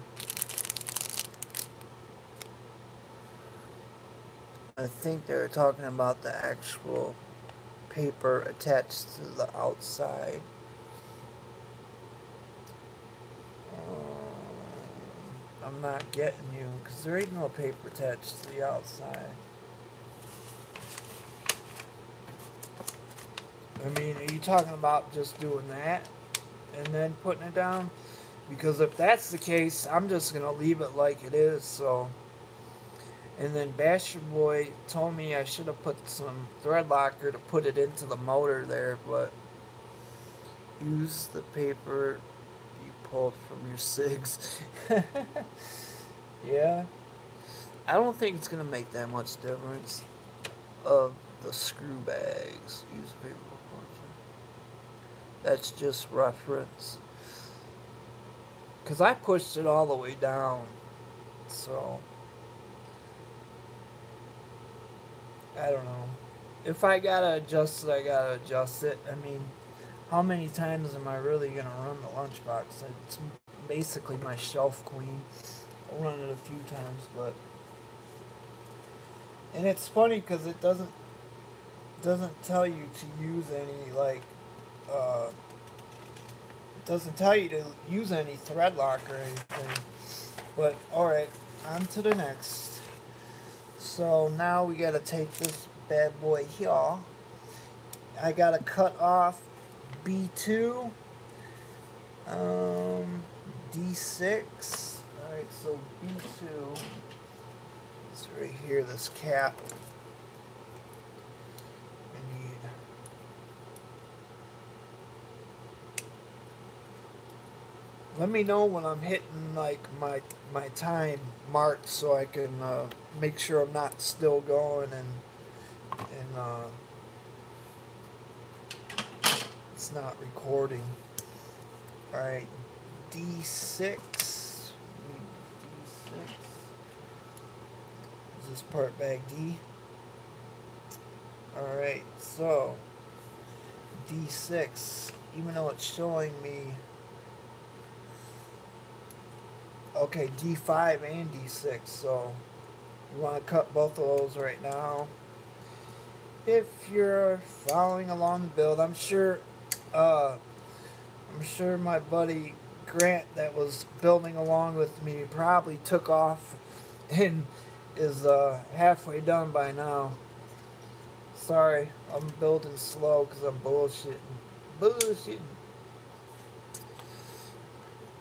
I think they're talking about the actual paper attached to the outside. I'm not getting you, because there ain't no paper attached to the outside. I mean, are you talking about just doing that and then putting it down? Because if that's the case, I'm just going to leave it like it is, so... And then Basher Boy told me I should have put some thread locker to put it into the motor there, but... Use the paper you pulled from your SIGs. Yeah. I don't think it's going to make that much difference of the screw bags. Use paper. That's just reference. Because I pushed it all the way down. So, I don't know. If I gotta adjust it, I gotta adjust it. I mean, how many times am I really gonna run the lunchbox? It's basically my shelf queen. I'll run it a few times, but... And it's funny because it doesn't tell you to use any, like, it doesn't tell you to use any thread lock or anything. But, alright, on to the next. So, now we gotta take this bad boy here. I gotta cut off B2, D6. Alright, so B2 is right here, this cap. I need Let me know when I'm hitting like my time mark so I can make sure I'm not still going and it's not recording. All right, D6. D6. Is this part bag D? All right, so D6. Even though it's showing me. Okay, D5 and D6, so you want to cut both of those right now. If you're following along the build, I'm sure my buddy Grant that was building along with me probably took off and is halfway done by now. Sorry, I'm building slow because I'm bullshitting.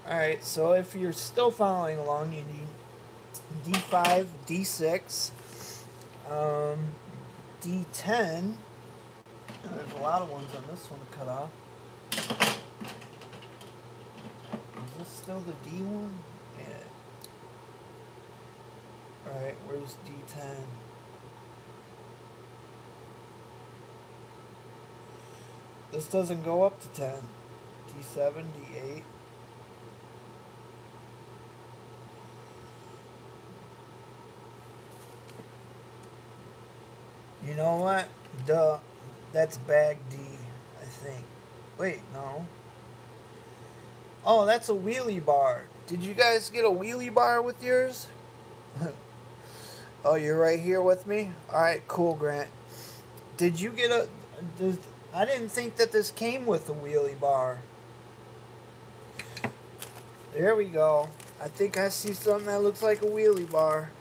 Alright, so if you're still following along, you need D5, D6, D10. There's a lot of ones on this one to cut off. Is this still the D one? Yeah. Alright, where's D10? This doesn't go up to 10. D7, D8. You know what? Duh. That's bag D, I think. Wait, no. Oh, that's a wheelie bar. Did you guys get a wheelie bar with yours? Oh, you're right here with me? Alright, cool, Grant. Did you get a... I didn't think that this came with a wheelie bar. There we go. I think I see something that looks like a wheelie bar.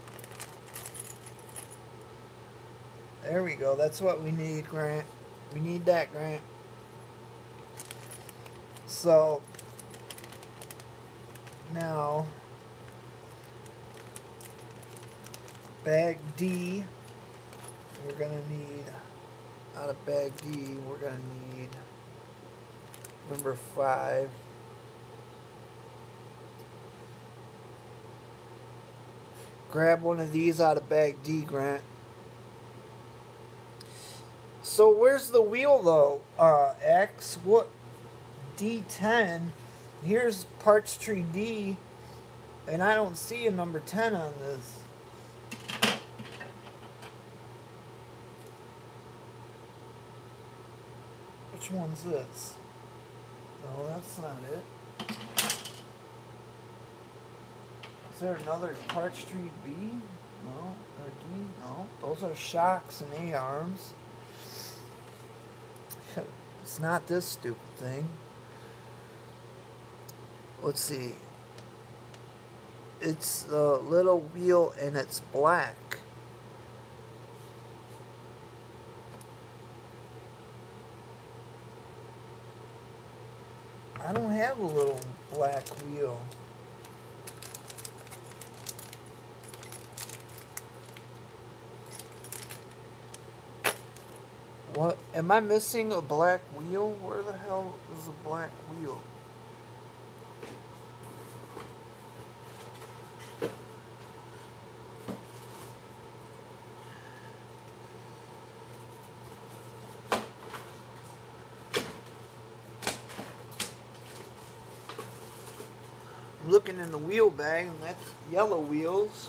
There we go. That's what we need, Grant. We need that, Grant. So, now, bag D, we're going to need, out of bag D, we're going to need number 5. Grab one of these out of bag D, Grant. So where's the wheel though? X, what? D10. Here's parts tree D, and I don't see a number 10 on this. Which one's this? No, that's not it. Is there another parts tree B? No. Or D? No. Those are shocks and A-arms. It's not this stupid thing. Let's see. It's a little wheel and it's black. I don't have a little black wheel. What? Am I missing a black wheel? Where the hell is a black wheel? I'm looking in the wheel bag, and that's yellow wheels.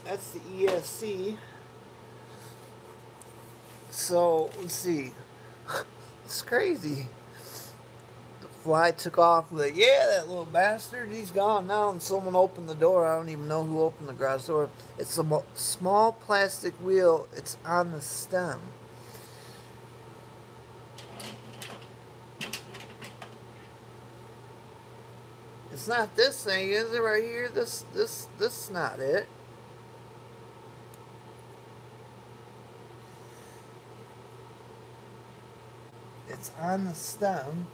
That's the ESC. So, let's see. It's crazy. The fly took off with it. Yeah, that little bastard, he's gone now. And someone opened the door. I don't even know who opened the garage door. It's a small plastic wheel. It's on the stem. It's not this thing, is it, right here? This is not it. It's on the stem.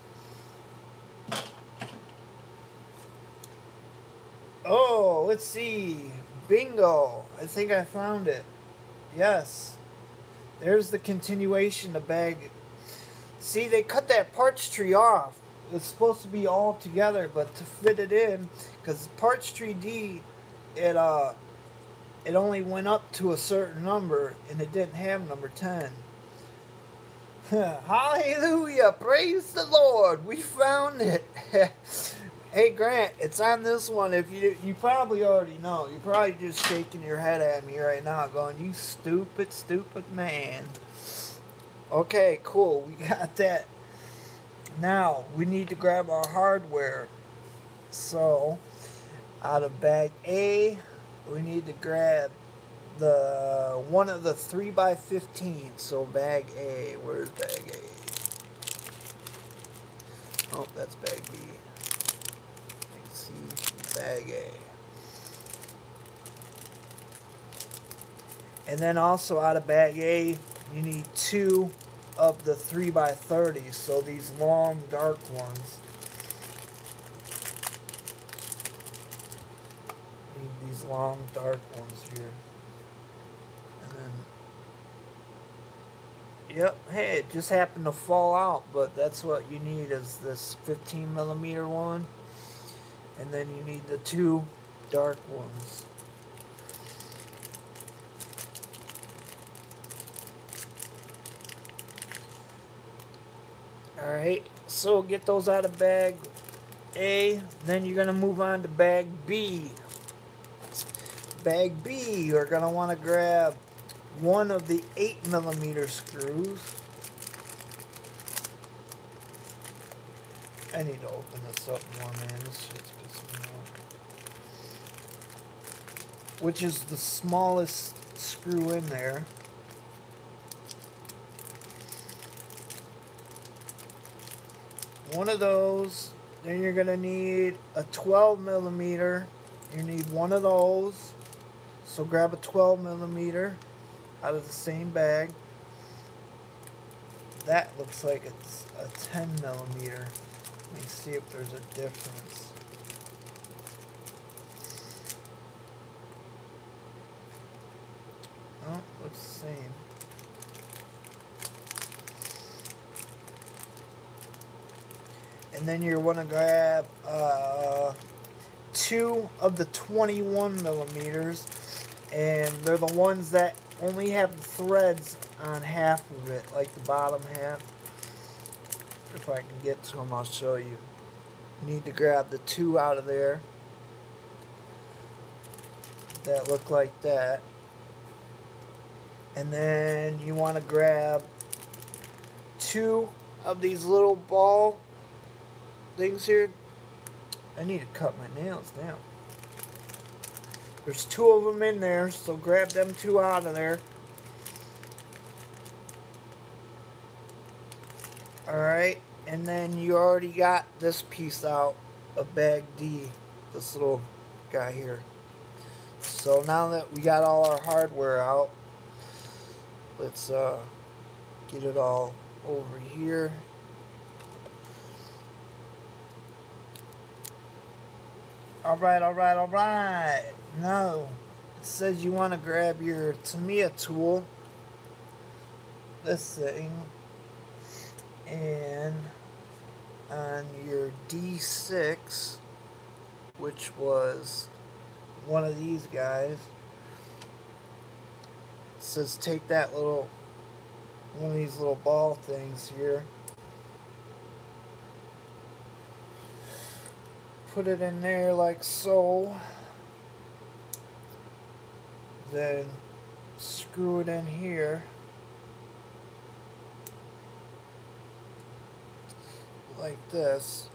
Oh, let's see. Bingo. I think I found it. Yes. There's the continuation of bag See, they cut that parts tree off. It's supposed to be all together, but to fit it in, because parts tree D, it it only went up to a certain number, and it didn't have number 10. Hallelujah! Praise the Lord! We found it. Hey Grant, it's on this one. If you probably already know. You're probably just shaking your head at me right now, going, "You stupid, stupid man." Okay, cool. We got that. Now we need to grab our hardware. So, out of bag A, we need to grab the one of the 3x15. So bag A. Where's bag A? Oh, that's bag B. Let's see, bag A. And then also out of bag A, you need 2 of the 3x30. So these long, dark ones. Need these long, dark ones here. And then, yep, hey, it just happened to fall out, but that's what you need is this 15mm one. And then you need the 2 dark ones. Alright, so get those out of bag A. Then you're going to move on to bag B. Bag B, you're going to want to grab one of the 8mm screws. I need to open this up more, man. This shit's pissing me off. Which is the smallest screw in there. One of those. Then you're going to need a 12mm. You need one of those. So grab a 12mm out of the same bag. That looks like it's a 10mm. Let me see if there's a difference. Oh, looks the same. And then you want to grab 2 of the 21mm, and they're the ones that only have the threads on half of it, like the bottom half. If I can get to them, I'll show you. You need to grab the 2 out of there that look like that. And then you want to grab 2 of these little ball things here. I need to cut my nails down. There's 2 of them in there, so grab them 2 out of there. Alright, and then you already got this piece out of bag D, this little guy here. So now that we got all our hardware out, let's get it all over here. Alright, alright, alright. Now, it says you want to grab your Tamiya tool, this thing, and on your D6, which was one of these guys, it says take that little, one of these little ball things here, put it in there like so, then screw it in here like this.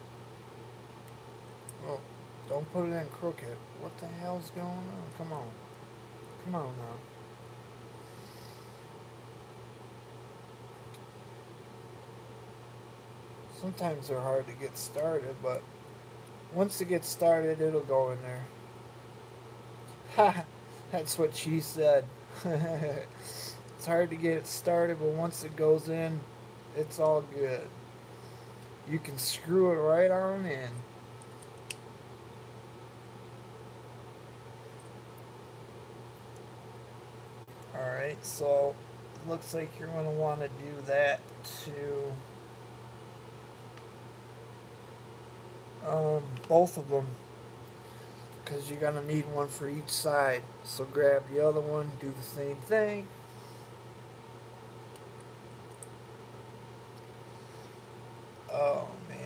Oh, don't put it in crooked. What the hell's going on? Come on. Come on now. Sometimes they're hard to get started, but once it gets started, it'll go in there. Ha! That's what she said. It's hard to get it started, but once it goes in, it's all good. You can screw it right on in. Alright, so it looks like you're going to want to do that too. both of them, because you're gonna need one for each side. So grab the other one, do the same thing. Oh man.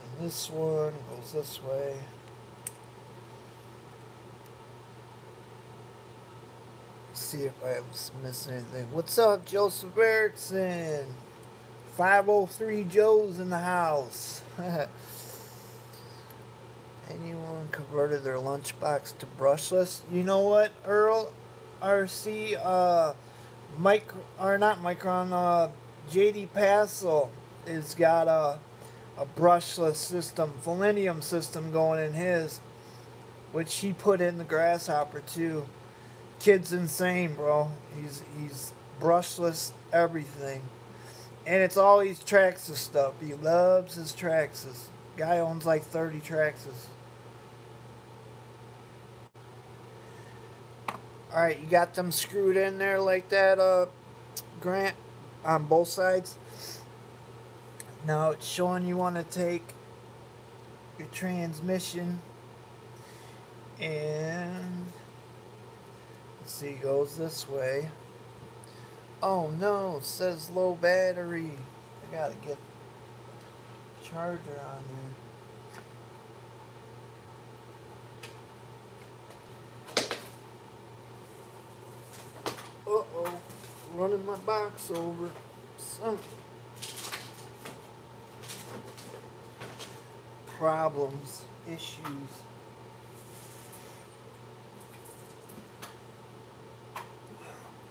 And this one goes this way. See if I was missing anything. What's up, Joseph Erickson? 503 Joe's in the house. Anyone converted their lunchbox to brushless? You know what, Earl? RC, or not Micron, JD Passel has got a brushless system, Selenium system going in his, which he put in the Grasshopper too. Kid's insane, bro. He's brushless everything. And it's all these Traxxas stuff. He loves his Traxxas. Guy owns like 30 Traxxas. Alright, you got them screwed in there like that, Grant, on both sides. Now it's showing you want to take your transmission and let's see, it goes this way. Oh no, it says low battery. I gotta get the charger on there. Uh-oh, running my box over. Some problems, issues.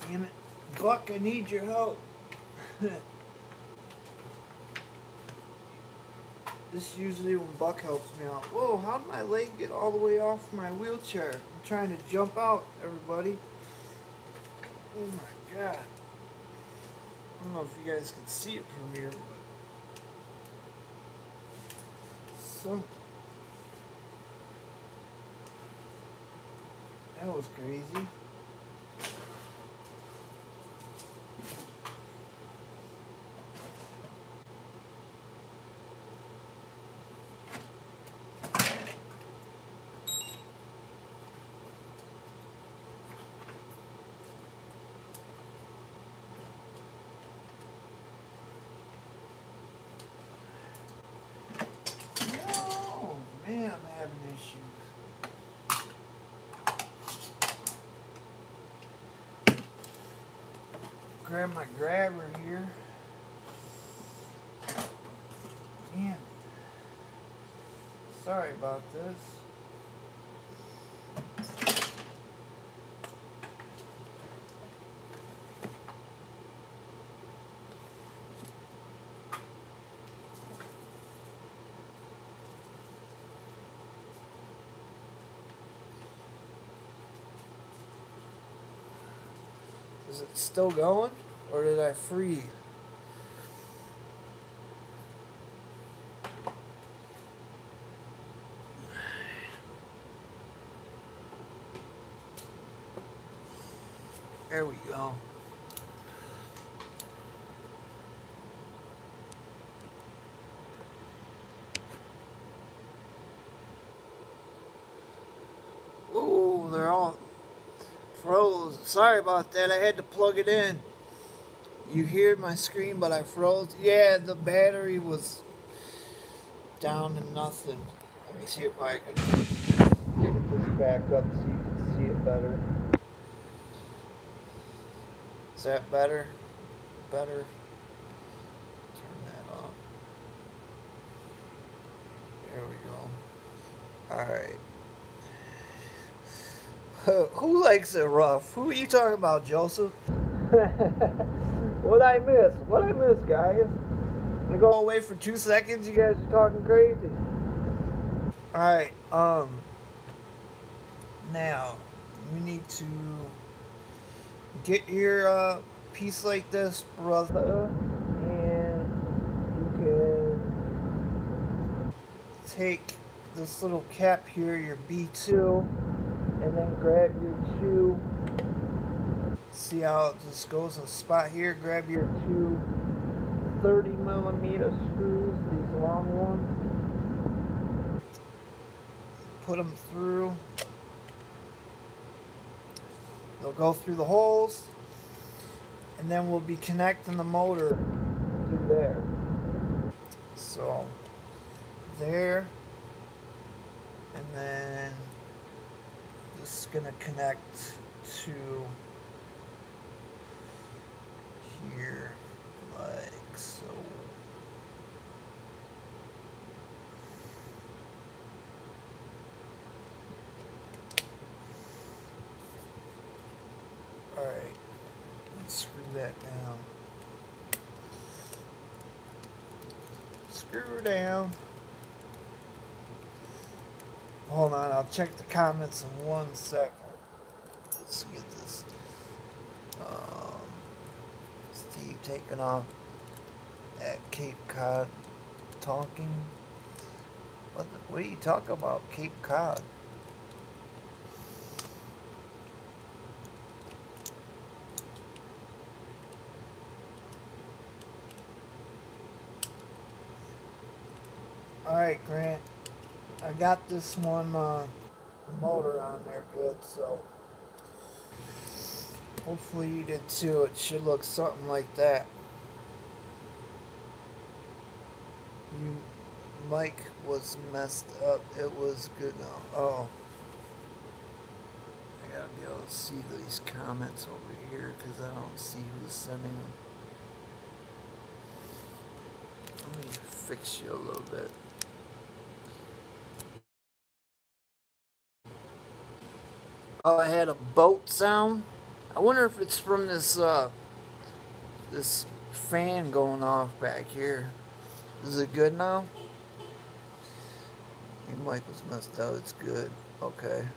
Damn it. Gluck, I need your help. This is usually when Buck helps me out. Whoa, how did my leg get all the way off my wheelchair? I'm trying to jump out, everybody. Oh my god. I don't know if you guys can see it from here, but so that was crazy. Man, I'm having issues. Grab my grabber here. Man, sorry about this. Is it still going, or did I freeze? There we go. Ooh, they're all froze. Sorry about that. I had to plug it in. You hear my screen, but I froze. Yeah, the battery was down to nothing. Let me see if I can get this back up so you can see it better. Is that better? Better. Turn that off. There we go. Alright. Who likes it rough? Who are you talking about, Joseph? What'd I miss? What'd I miss, guys? I'm gonna go away for 2 seconds. You guys are talking crazy. Alright, now, we need to get your, piece like this, brother, and you can take this little cap here, your B2, and then grab your 2. See how it just goes in a spot here, grab your 2, 30mm screws, these long ones. Put them through. They'll go through the holes, and then we'll be connecting the motor through there. So there, and then this is gonna connect to here, like so. Alright, let's screw that down. Screw down. Hold on, I'll check the comments in 1 second. Let's get this. Steve taking off at Cape Cod talking. What do you talk about, Cape Cod? Alright, Grant. I got this one motor on there good, so hopefully you did too. It should look something like that. You mic was messed up. It was good now. Oh. I gotta be able to see these comments over here because I don't see who's sending them. Let me fix you a little bit. Oh, I had a boat sound. I wonder if it's from this this fan going off back here. Is it good now? Your mic was messed up. It's good. Okay.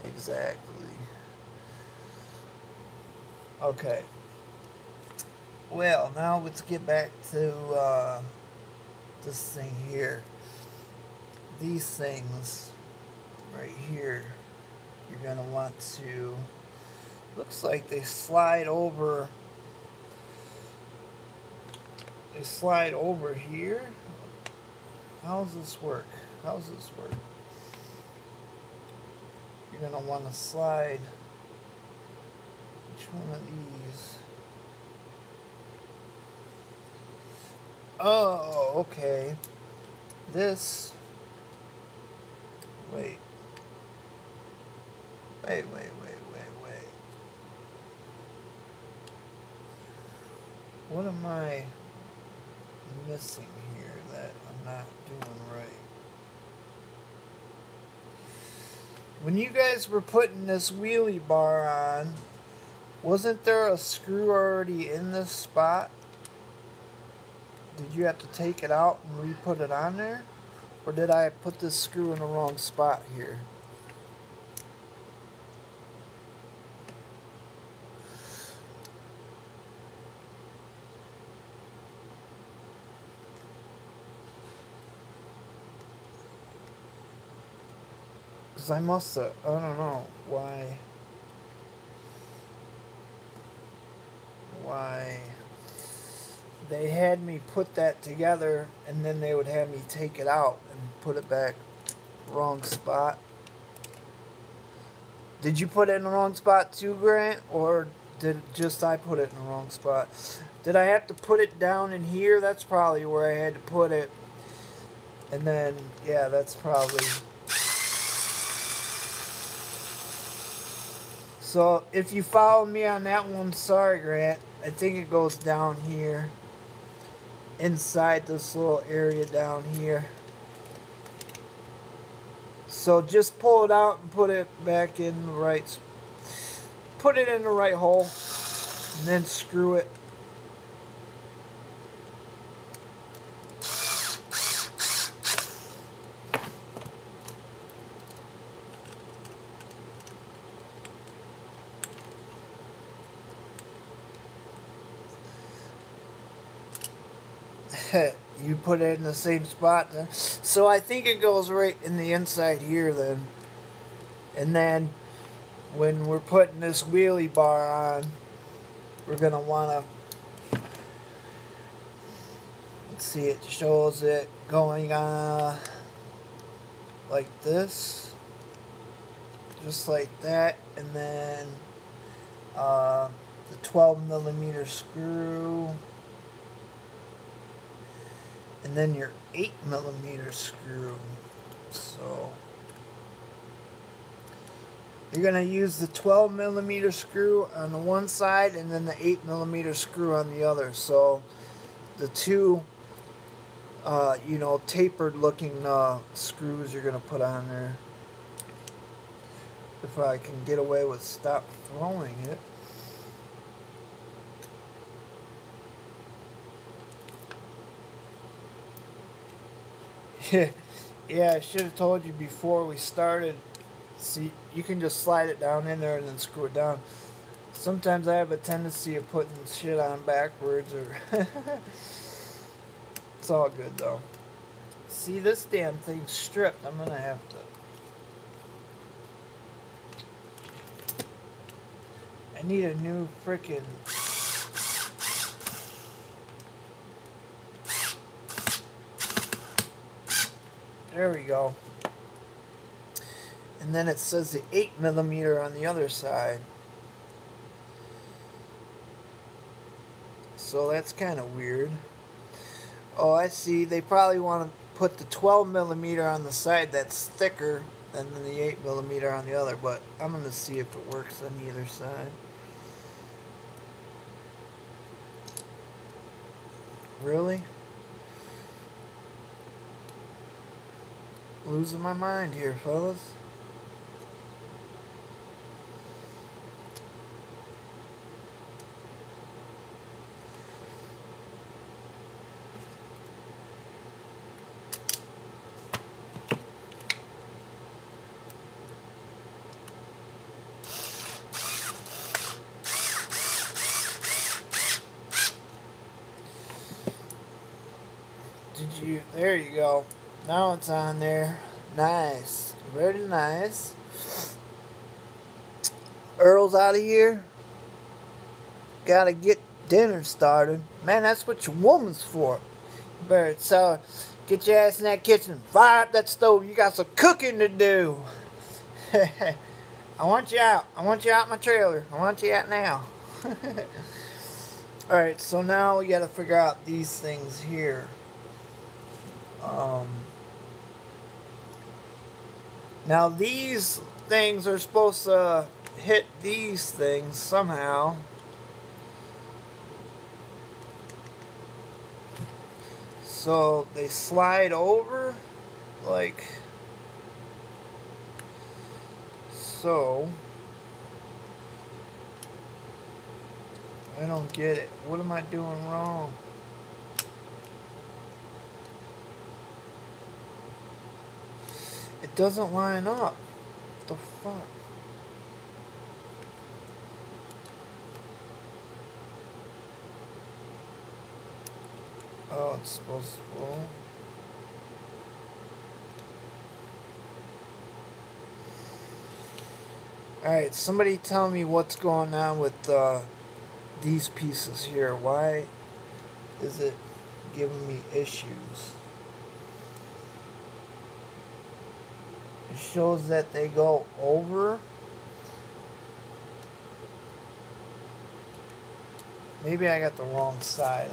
Exactly. Okay. Well, now let's get back to this thing here. These things right here, you're going to want to, looks like they slide over here. How does this work? You're going to want to slide each one of these. Oh, okay. This, wait. What am I missing here that I'm not doing right? When you guys were putting this wheelie bar on, wasn't there a screw already in this spot? Did you have to take it out and re-put it on there? Or did I put this screw in the wrong spot here? Because I must have, I don't know why they had me put that together and then they would have me take it out and put it back wrong spot. Did you put it in the wrong spot too, Grant? Or did just I put it in the wrong spot? Did I have to put it down in here? That's probably where I had to put it. And then, yeah, that's probably... So, if you follow me on that one, sorry, Grant. I think it goes down here. Inside this little area down here. So, just pull it out and put it back in the right... Put it in the right hole. And then screw it. You put it in the same spot then. So I think it goes right in the inside here then. And then when we're putting this wheelie bar on, we're going to want to See, it shows it going like this, just like that, and then the 12mm screw, and then your 8mm screw. So you're going to use the 12mm screw on the one side and then the 8mm screw on the other. So the two, you know, tapered looking screws you're going to put on there. If I can get away with stop throwing it. Yeah, I should have told you before we started. See, you can just slide it down in there and then screw it down. Sometimes I have a tendency of putting shit on backwards, or it's all good though. See, this damn thing's stripped. I'm gonna have to. I need a new frickin'. There we go. And then it says the 8mm on the other side. So that's kind of weird. Oh, I see. They probably want to put the 12mm on the side that's thicker than the 8mm on the other. But I'm going to see if it works on either side. Really? Losing my mind here, fellas. There you go. Now it's on there. Nice. Very nice. Earl's out of here. Gotta get dinner started. Man, that's what your woman's for. You better tell her, get your ass in that kitchen. Fire up that stove. You got some cooking to do. I want you out. I want you out my trailer. I want you out now. Alright, so now we gotta figure out these things here. Now these things are supposed to hit these things somehow. So they slide over like so. I don't get it. What am I doing wrong? It doesn't line up. What the fuck? Oh, it's supposed to roll. Alright, somebody tell me what's going on with these pieces here. Why is it giving me issues? It shows that they go over. Maybe I got the wrong side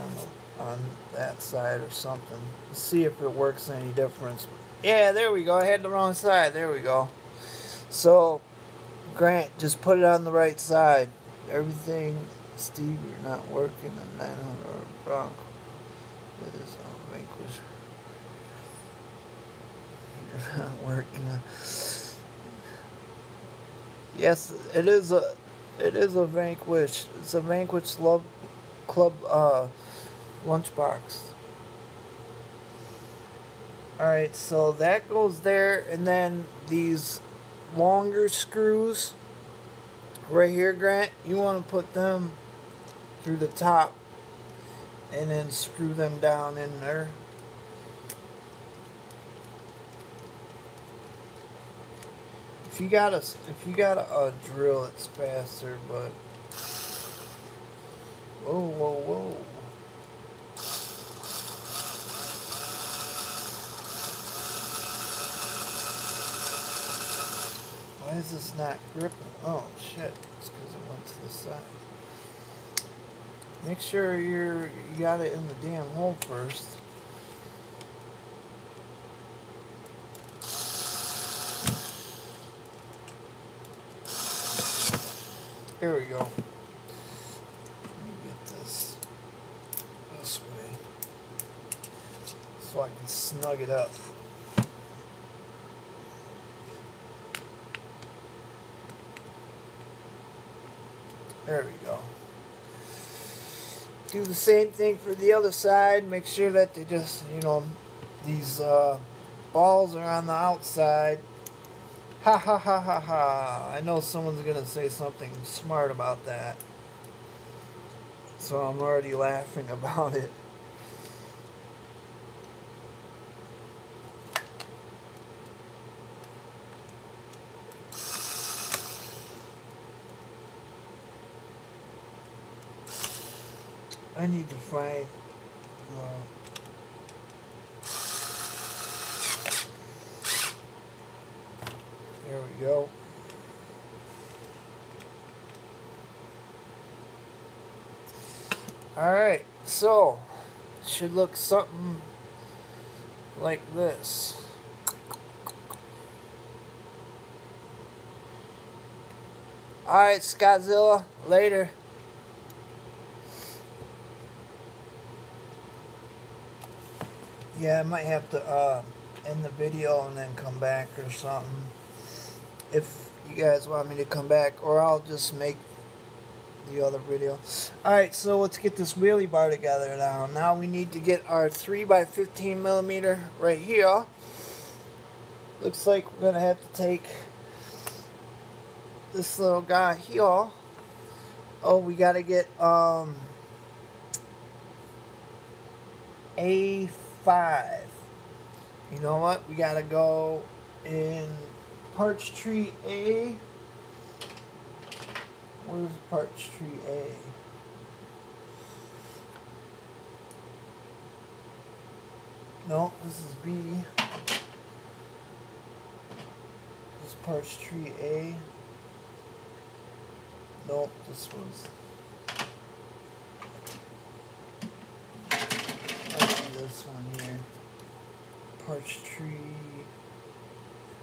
on that side or something. Let's see if it works any difference. Yeah, there we go. I had the wrong side. There we go. So, Grant, just put it on the right side. Everything, Steve, you're not working on 900 Bronco. It is vanquish. You're not working. Yes, it is a Vanquish. It's a Vanquish Club lunchbox. Alright, so that goes there, and then these longer screws right here, Grant, you want to put them through the top and then screw them down in there. If you got a drill, it's faster, but whoa. this not gripping? Oh shit, it's because it went to the side. Make sure you got it in the damn hole first. There we go. Let me get this way so I can snug it up. There we go. Do the same thing for the other side. Make sure that they just, you know, these balls are on the outside. Ha ha ha ha ha. I know someone's going to say something smart about that. So I'm already laughing about it. I need to find there we go. Alright, so it should look something like this. Alright, Scottzilla, later. Yeah, I might have to end the video and then come back or something. If you guys want me to come back, or I'll just make the other video. Alright, so let's get this wheelie bar together now. Now we need to get our 3x15mm right here. Looks like we're going to have to take this little guy here. Oh, we got to get A5. You know what? We got to go in Parch Tree A. Where's Parch Tree A? No, this is B. This is Parch Tree A. Nope, this was. Let's do this one here. Parch Tree.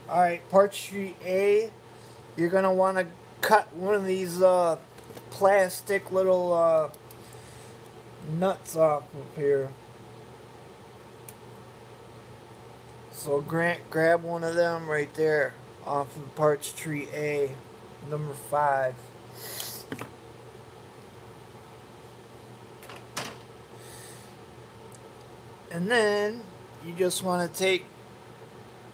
Alright, Parch Tree A. You're going to want to cut one of these plastic little nuts off of here. So grab one of them right there off of Parch Tree A, number 5. And then you just want to take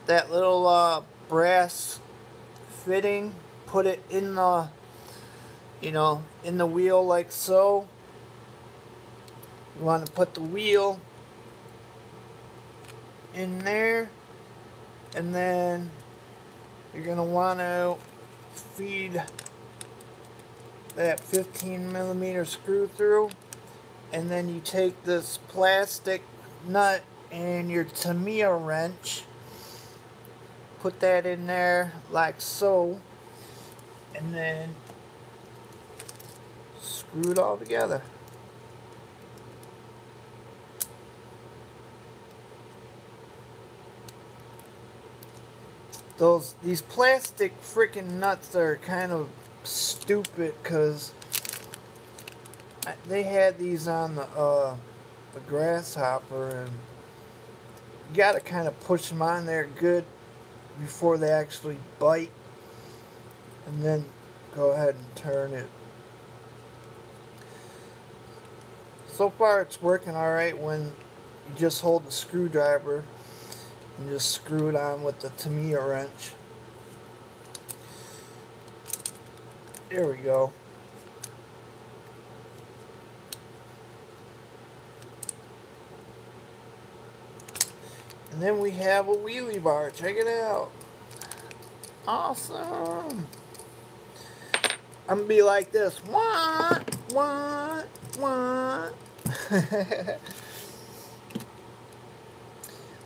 that little brass fitting, put it in the, you know, in the wheel like so. You want to put the wheel in there, and then you're going to want to feed that 15mm screw through, and then you take this plastic nut and your Tamiya wrench, put that in there like so, and then screw it all together. These plastic freaking nuts are kind of stupid, because they had these on the grasshopper, and you gotta kind of push them on there good before they actually bite, and then go ahead and turn it. So far it's working alright when you just hold the screwdriver and just screw it on with the Tamiya wrench. There we go. And then we have a wheelie bar. Check it out. Awesome. I'm going to be like this. What? What? What?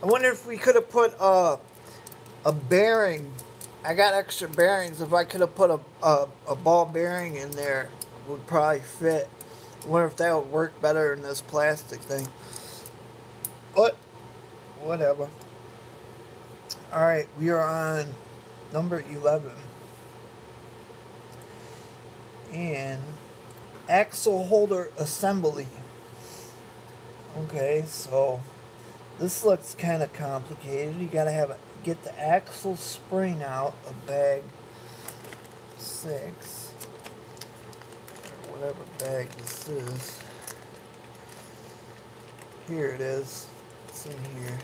I wonder if we could have put a bearing I got extra bearings. If I could have put a ball bearing in there, it would probably fit. I wonder if that would work better than this plastic thing. But, whatever. Alright, we are on number 11. And axle holder assembly. Okay, so this looks kind of complicated. You gotta get the axle spring out of bag 6, or whatever bag this is. Here it is. It's in here.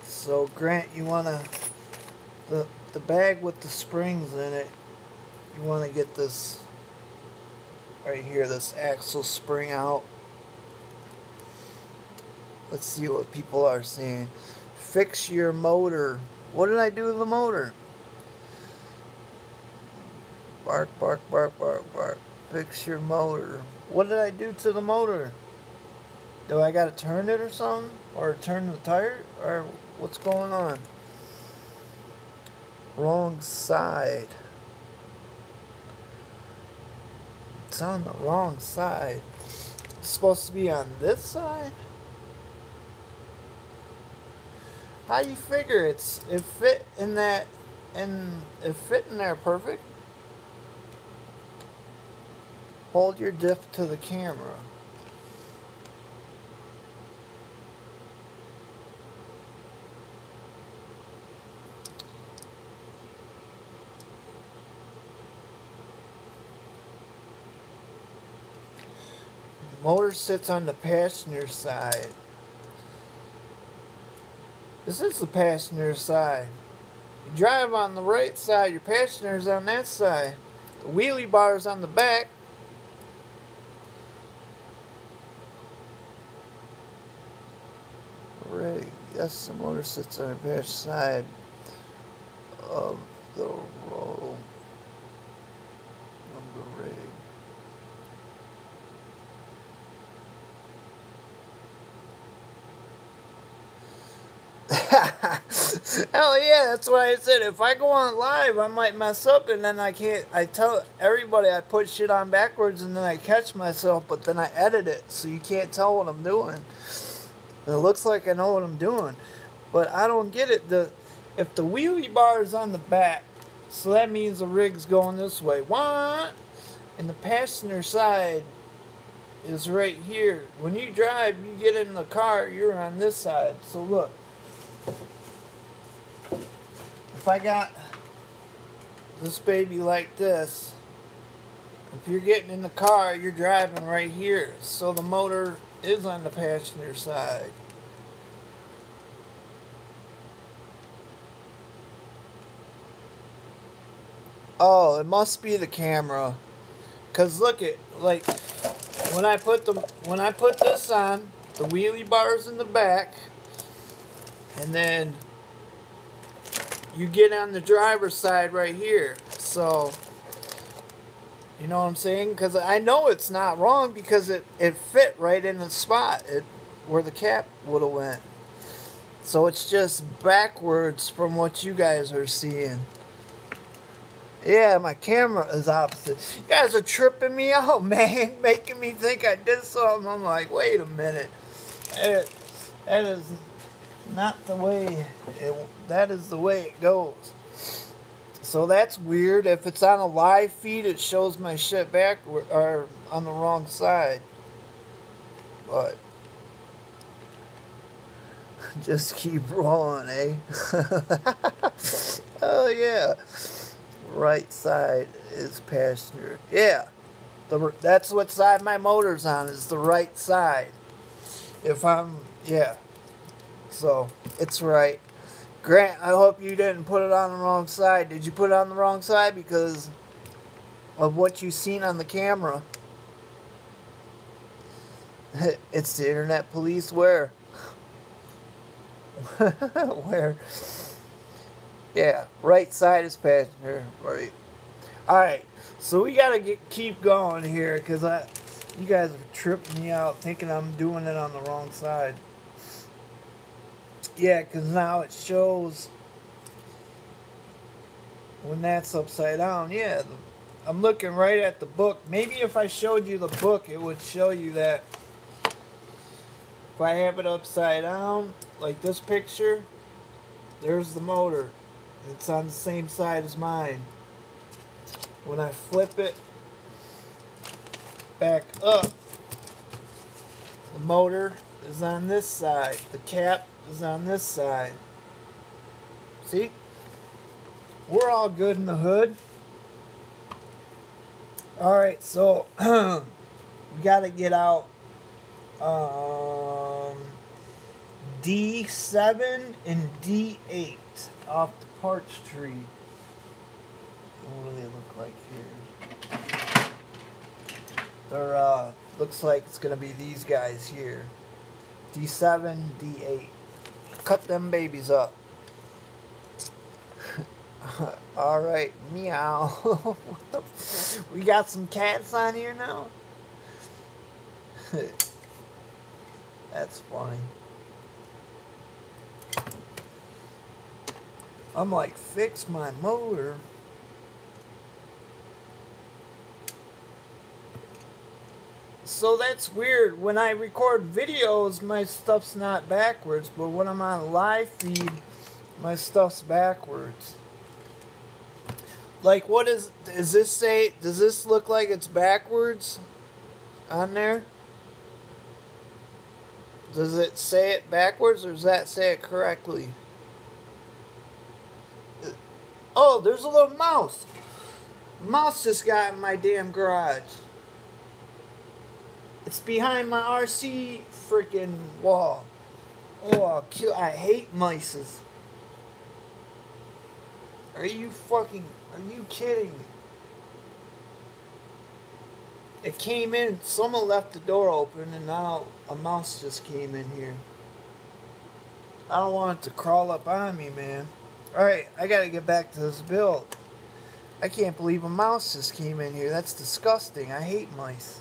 So Grant, you wanna the bag with the springs in it. You wanna get this right here, this axle spring out. Let's see what people are saying. Fix your motor. What did I do to the motor? Bark, bark, bark, bark, bark. Fix your motor. What did I do to the motor? Do I gotta turn it or something? Or turn the tire? Or what's going on? Wrong side. It's on the wrong side. It's supposed to be on this side? How do you figure it fit in that, and it fit in there perfect? Hold your diff to the camera. The motor sits on the passenger side. This is the passenger side. You drive on the right side, your passenger's on that side. The wheelie bar's on the back. Right, yes, the motor sits on the passenger side of the roll of the rig. Hell yeah, that's why I said if I go on live I might mess up, and then I tell everybody I put shit on backwards and then I catch myself, but then I edit it so you can't tell what I'm doing. And it looks like I know what I'm doing, but I don't get it. If the wheelie bar is on the back, so that means the rig's going this way. What? And the passenger side is right here. When you drive, you get in the car, you're on this side. So look. If I got this baby like this, if you're getting in the car, you're driving right here. So the motor is on the passenger side. Oh, it must be the camera. Cause look at, like, when I put this on, the wheelie bar's in the back, and then you get on the driver's side right here. So, you know what I'm saying? Because I know it's not wrong because it fit right in the spot where the cap would have went. So it's just backwards from what you guys are seeing. Yeah, my camera is opposite. You guys are tripping me out, man. Making me think I did something. I'm like, wait a minute. That is not the way that is the way it goes. So that's weird. If it's on a live feed, it shows my shit backward or on the wrong side. But just keep rolling, eh? Oh yeah. Right side is passenger. Yeah. That's what side my motor's on, is the right side. Yeah. So, it's right. Grant, I hope you didn't put it on the wrong side. Did you put it on the wrong side because of what you've seen on the camera? It's the internet police where? Where? Yeah, right side is passenger. Right. Alright, so we gotta keep going here because you guys are tripping me out thinking I'm doing it on the wrong side. Yeah, because now it shows when that's upside down. Yeah, I'm looking right at the book. Maybe if I showed you the book, it would show you that if I have it upside down, like this picture, there's the motor. It's on the same side as mine. When I flip it back up, the motor is on this side. The cap is on this side. See? We're all good in the hood. Alright, so we gotta get out D7 and D8 off the parts tree. What do they look like here? They're looks like it's gonna be these guys here. D7, D8. Cut them babies up. Alright, meow. We got some cats on here now? That's funny. I'm like, fix my motor. So that's weird. When I record videos, my stuff's not backwards, but when I'm on live feed, my stuff's backwards. Like, what does this say? Does this look like it's backwards on there? Does it say it backwards, or does that say it correctly? Oh, there's a little mouse. Mouse just got in my damn garage. It's behind my RC freaking wall. Oh, I hate mices. Are you kidding me? It came in, someone left the door open, and now a mouse just came in here. I don't want it to crawl up on me, man. Alright, I gotta get back to this build. I can't believe a mouse just came in here. That's disgusting. I hate mice.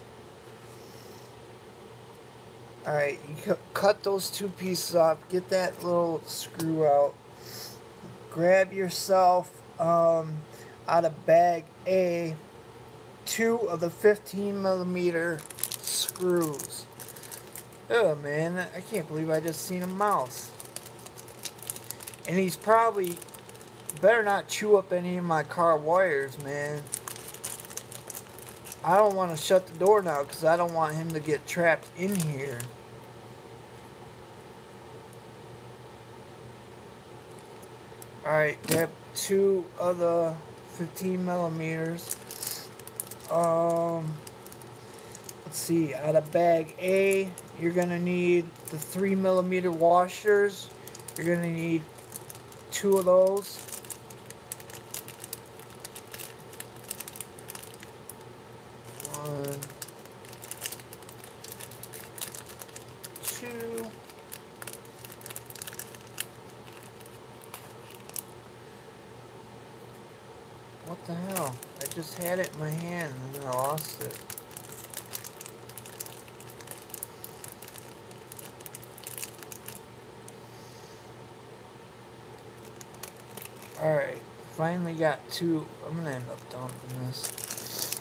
Alright, you cut those two pieces off. Get that little screw out. Grab yourself, out of bag A, 2 of the 15mm screws. Oh man, I can't believe I just seen a mouse. And he's probably better not chew up any of my car wires, man. I don't want to shut the door now because I don't want him to get trapped in here. Alright, grab 2 of the 15mm. Let's see, out of bag A, you're gonna need the 3mm washers. You're gonna need 2 of those. One, 2. What the hell? I just had it in my hand and then I lost it. Alright, finally got 2. I'm gonna end up dumping this.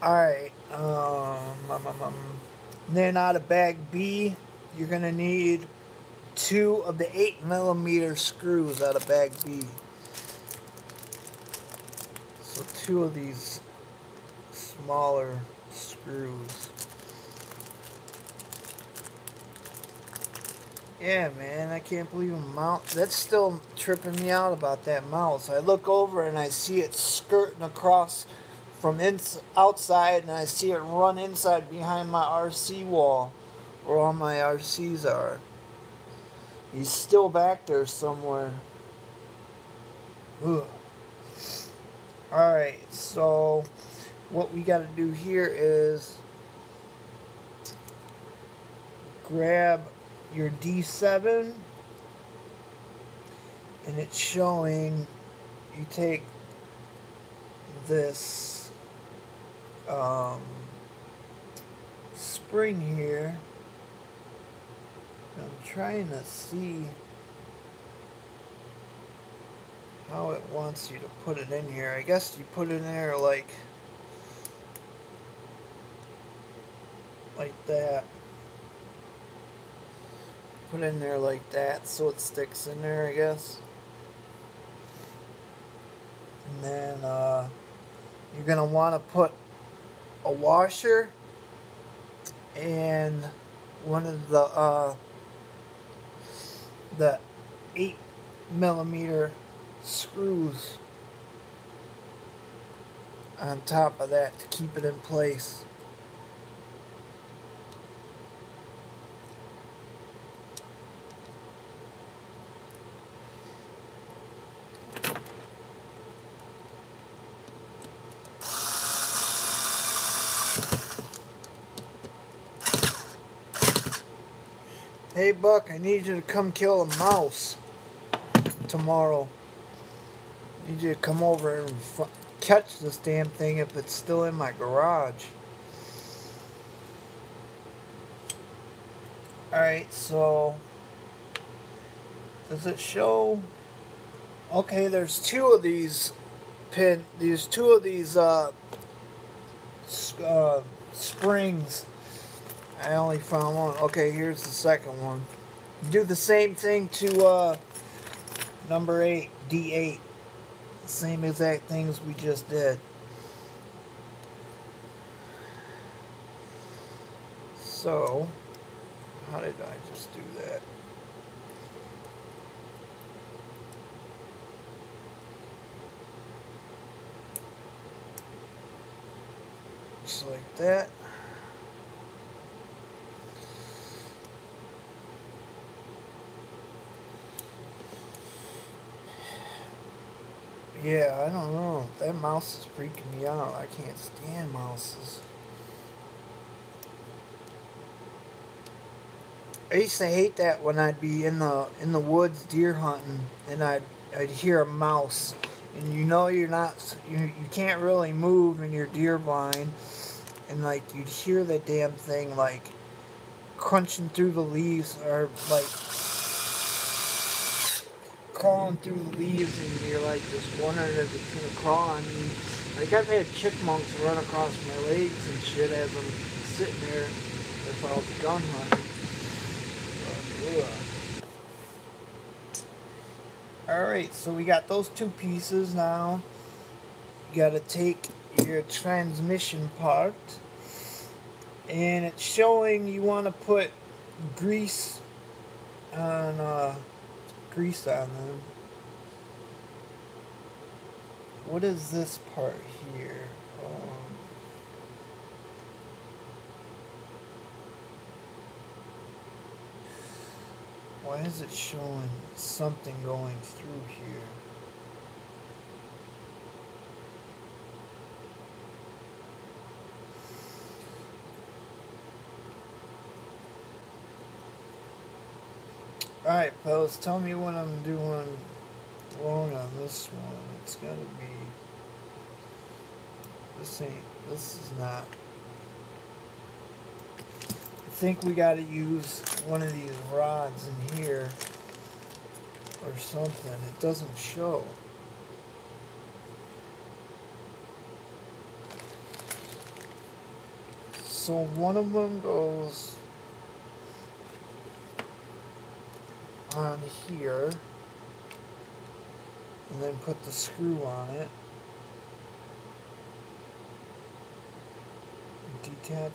Alright, then out of bag B, you're gonna need 2 of the 8mm screws out of bag B. So 2 of these smaller screws. Yeah, man, I can't believe a mouse. That's still tripping me out about that mouse. I look over and I see it skirting across from outside, and I see it run inside behind my RC wall, where all my RCs are. He's still back there somewhere. Ugh. Alright, so what we got to do here is grab your D7, and it's showing you take this spring here. I'm trying to see. how it wants you to put it in here. I guess you put it in there like that. Put it in there like that so it sticks in there, I guess. And then you're going to want to put a washer and one of the 8mm screws on top of that to keep it in place. Hey Buck, I need you to come kill a mouse tomorrow. I need you to come over and catch this damn thing if it's still in my garage. Alright, so does it show? Okay, there's two of these springs. I only found one. Okay, here's the second one. Do the same thing to number 8, D8. Same exact things we just did. So, how did I just do that? Just like that. Yeah, I don't know. That mouse is freaking me out. I can't stand mouses. I used to hate that when I'd be in the woods deer hunting and I'd hear a mouse and you know you can't really move and you're deer blind and like you'd hear that damn thing like crunching through the leaves or like crawling through the leaves and you're like just wondering if it's gonna crawl on you. Like I've had chipmunks run across my legs and shit as I'm sitting there if I was gun hunting. Alright, so we got those two pieces now. You gotta take your transmission part and it's showing you want to put grease on them. What is this part here? Why is it showing something going through here? Alright, fellas, tell me what I'm doing wrong on this one. It's gotta be... This is not... I think we gotta use one of these rods in here or something. It doesn't show. So one of them goes on here and then put the screw on it. Detach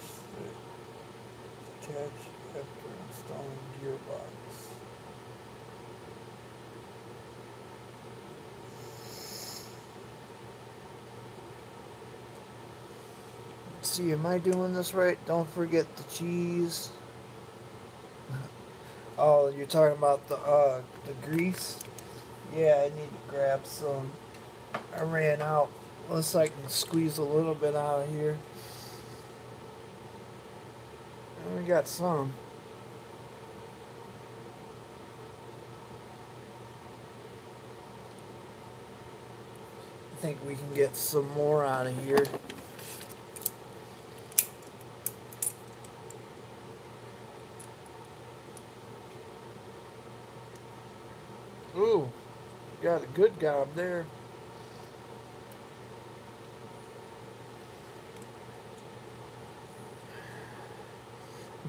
after installing gearbox. Let's see, am I doing this right? Don't forget the cheese. Oh, you're talking about the grease? Yeah, I need to grab some. I ran out. Looks like I can squeeze a little bit out of here. And we got some. I think we can get some more out of here. Ooh, got a good gob there.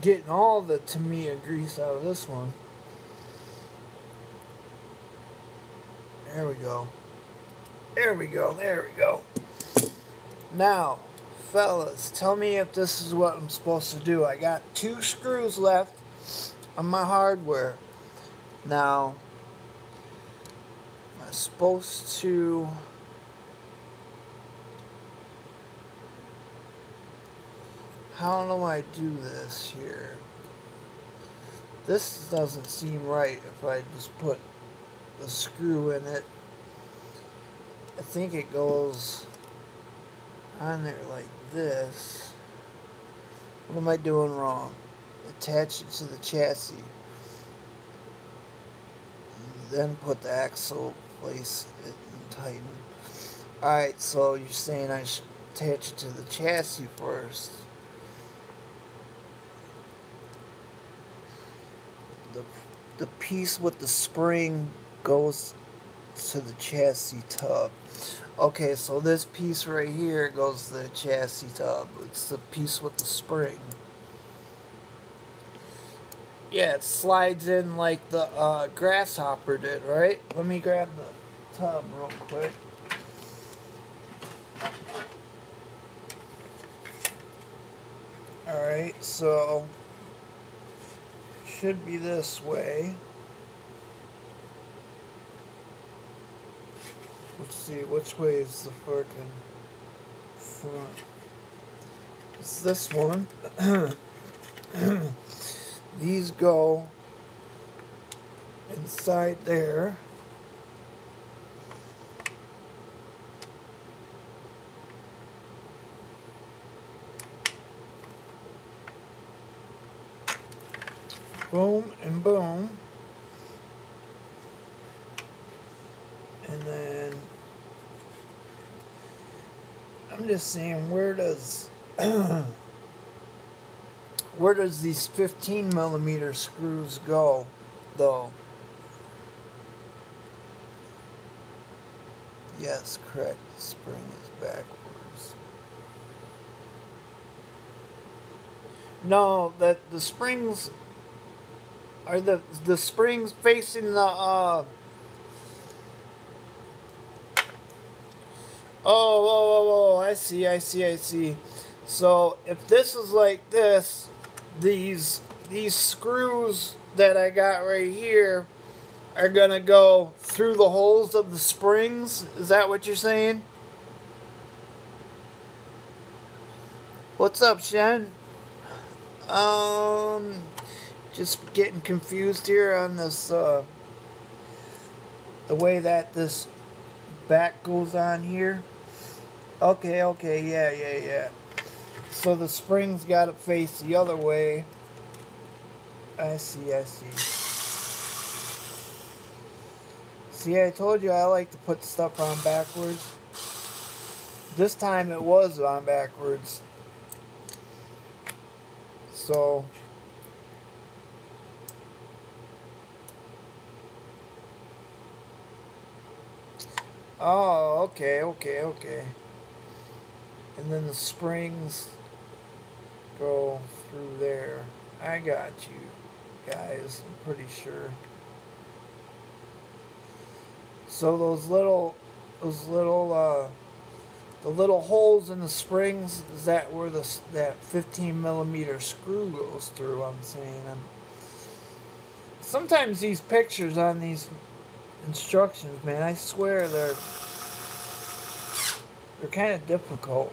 Getting all the Tamiya grease out of this one. There we go. There we go. There we go. Now, fellas, tell me if this is what I'm supposed to do. I got 2 screws left on my hardware. Now, I'm supposed to... How do I do this here? This doesn't seem right if I just put the screw in it. I think it goes on there like this. What am I doing wrong? Attach it to the chassis. Then put the axle, place it and tighten. Alright, so you're saying I should attach it to the chassis first. The piece with the spring goes to the chassis tub. Okay, so this piece right here goes to the chassis tub. It's the piece with the spring. Yeah, it slides in like the grasshopper did, right? Let me grab the tub real quick. Alright, so should be this way. Let's see, which way is the frickin' front? It's this one. These go inside there. Boom and boom. And then I'm just saying, where does where does these 15mm screws go though? Yes, correct. The spring is backwards. No, that the springs are the springs facing the Oh, I see. So if this is like this, these screws that I got right here are gonna go through the holes of the springs. Is that what you're saying? What's up, Shen? Just getting confused here on this, the way that this back goes on here. Okay, yeah. So the spring's got to face the other way. I see. See, I told you I like to put stuff on backwards. This time it was on backwards. So... Oh, okay. And then the springs go through there. I got you, guys. I'm pretty sure. So those little, the little holes in the springs, is that where that 15mm screw goes through? I'm saying. Sometimes these pictures on these instructions, man, I swear they're kind of difficult.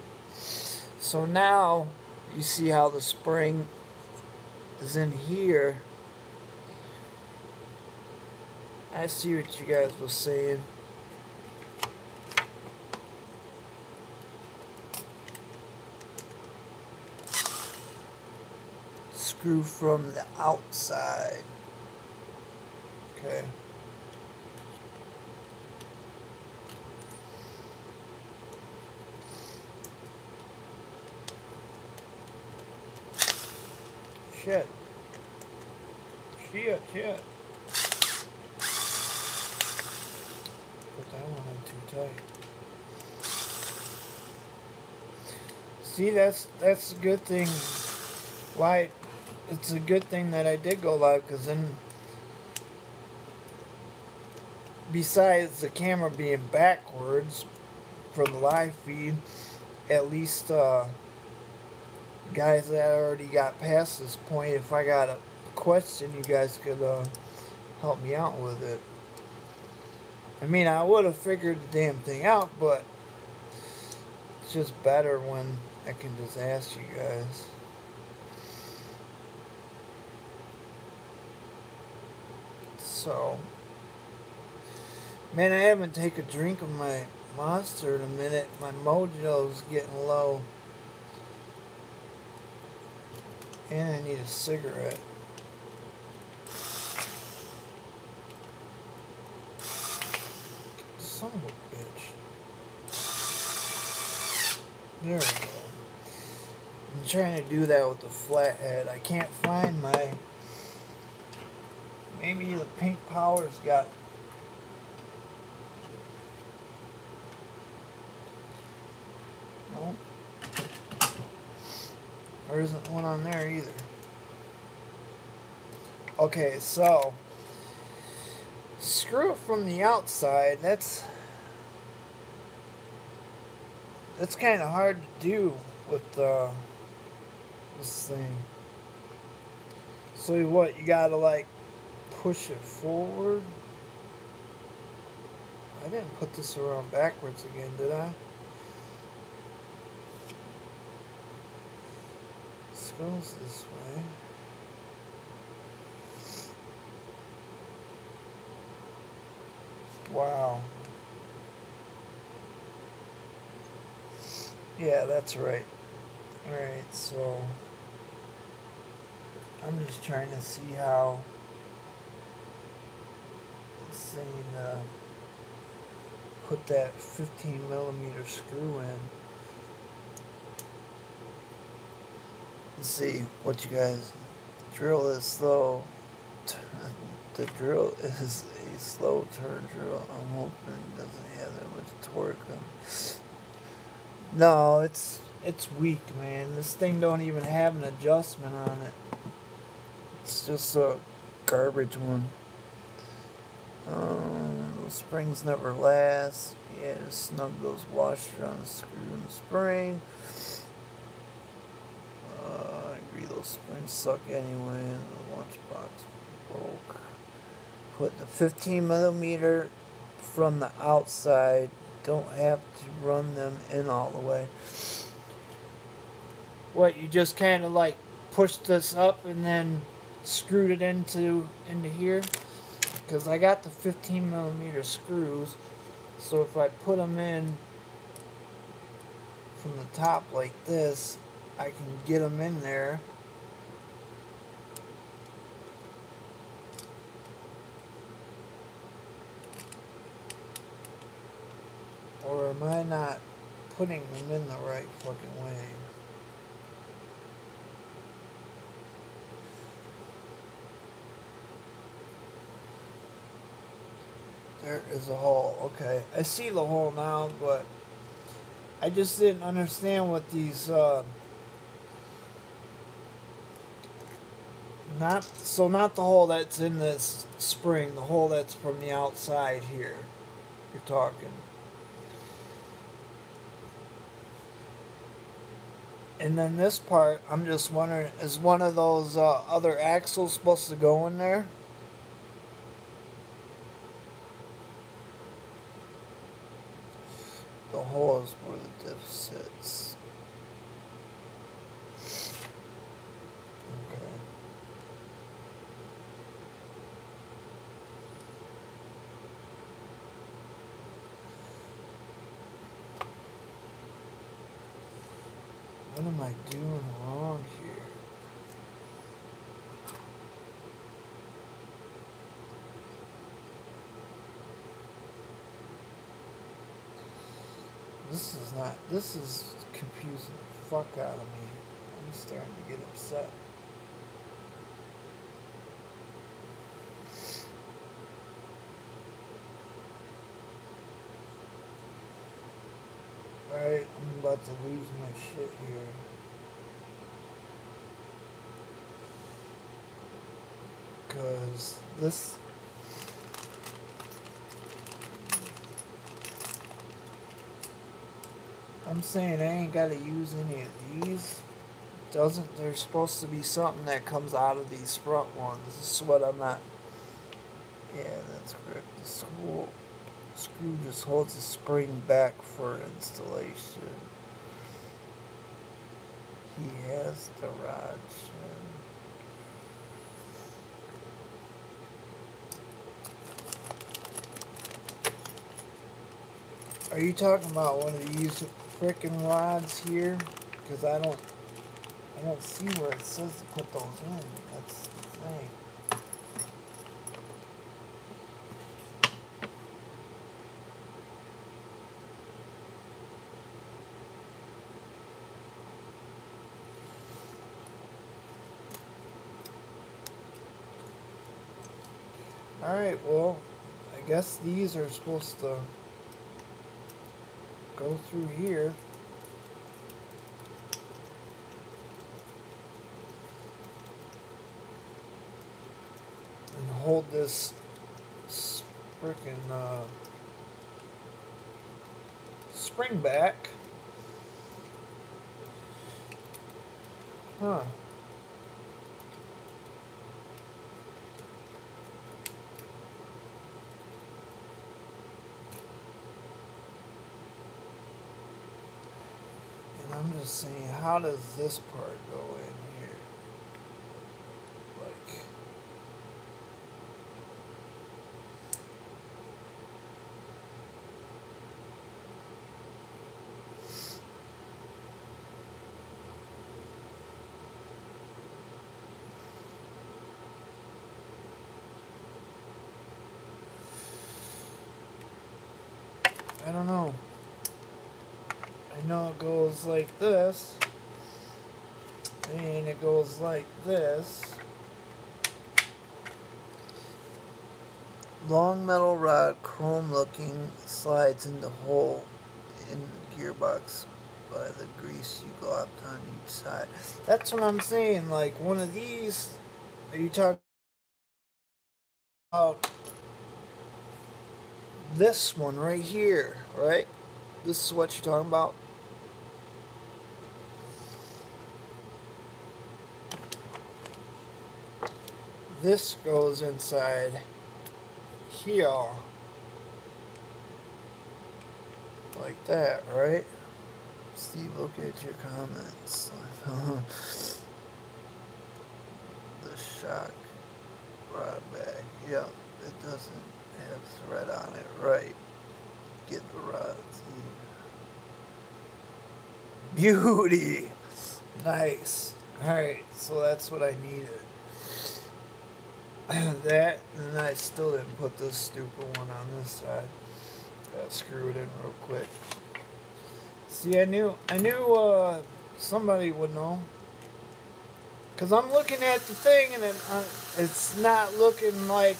So now you see how the spring is in here. I see what you guys were saying. Screw from the outside. Okay. Shit. that one in too tight. See, that's a good thing. Why? It's a good thing that I did go live, because then, besides the camera being backwards for the live feed, at least guys that already got past this point, if I got a question, you guys could help me out with it. I mean, I would have figured the damn thing out, but it's just better when I can just ask you guys. So, man, I haven't taken a drink of my Monster in a minute. My mojo's getting low. And I need a cigarette. Son of a bitch. There we go. I'm trying to do that with the flathead. I can't find my... Maybe the pink power's got... Nope. There isn't one on there either. Okay, so... Screw it from the outside. That's kind of hard to do with this thing. So what, you gotta like push it forward? I didn't put this around backwards again, did I? This goes this way. Wow. Yeah, that's right. Alright, so I'm just trying to see how this thing put that 15mm screw in. Let's see what you guys drill is slow. The drill is a slow turn drill. I'm hoping it doesn't have that much torque. No, it's weak, man. This thing don't even have an adjustment on it. It's just a garbage one. Those springs never last. Yeah, just snug those washers on the screw in the spring. I agree, those springs suck anyway. The lunchbox broke. Put the 15mm from the outside. Don't have to run them in all the way. What, you just kind of like pushed this up and then screwed it into here? Because I got the 15mm screws, so if I put them in from the top like this, I can get them in there. Or am I not putting them in the right fucking way? There is a hole. Okay, I see the hole now, but I just didn't understand what these not the hole that's in this spring, the hole that's from the outside here. You're talking. And then this part, I'm just wondering, is one of those other axles supposed to go in there? The hole is where the diff sits. Okay. What am I doing wrong here? This is confusing the fuck out of me. I'm starting to get upset. Alright, I'm about to lose my shit here. Because this... I'm saying I ain't got to use any of these. Doesn't there's supposed to be something that comes out of these front ones. This is what I'm not... Yeah, that's correct. The screw just holds the spring back for installation. He has the rod. Are you talking about one of these frickin' rods here? Because I don't see where it says to put those in. That's the thing. Alright, well, I guess these are supposed to go through here. And hold this frickin' spring back. Huh. I'm just saying, how does this part go in here? Like, I don't know. I know it goes like this, and it goes like this. Long metal rod, chrome looking, slides in the hole in the gearbox by the grease you glopped on each side. That's what I'm saying, like one of these, are you talking about this one right here, right? This is what you're talking about? This goes inside here. Like that, right? Steve, look at your comments. The shock rod bag. Yep, it doesn't have thread on it, right? Get the rods. Beauty! Nice. Alright, so that's what I needed. That, and I still didn't put this stupid one on this side. Got screwed in real quick. See, I knew somebody would know. Cause I'm looking at the thing and it's not looking like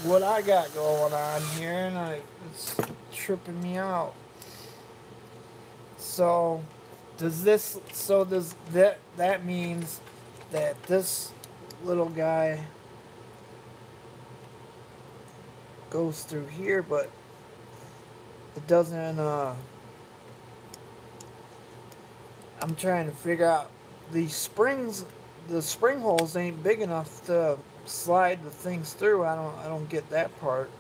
what I got going on here, and it's tripping me out. So, does that means that this little guy goes through here, but it doesn't, I'm trying to figure out these springs, the spring holes ain't big enough to slide the things through. I don't get that part.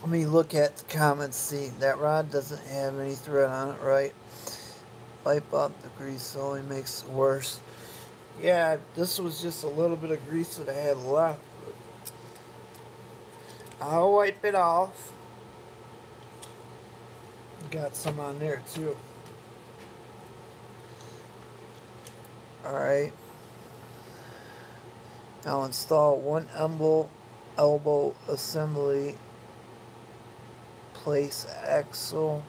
Let me look at the comments, see, that rod doesn't have any thread on it, right? Wipe up the grease, only makes it worse. Yeah, this was just a little bit of grease that I had left. I'll wipe it off. Got some on there too. Alright. Now install one elbow assembly. Place axle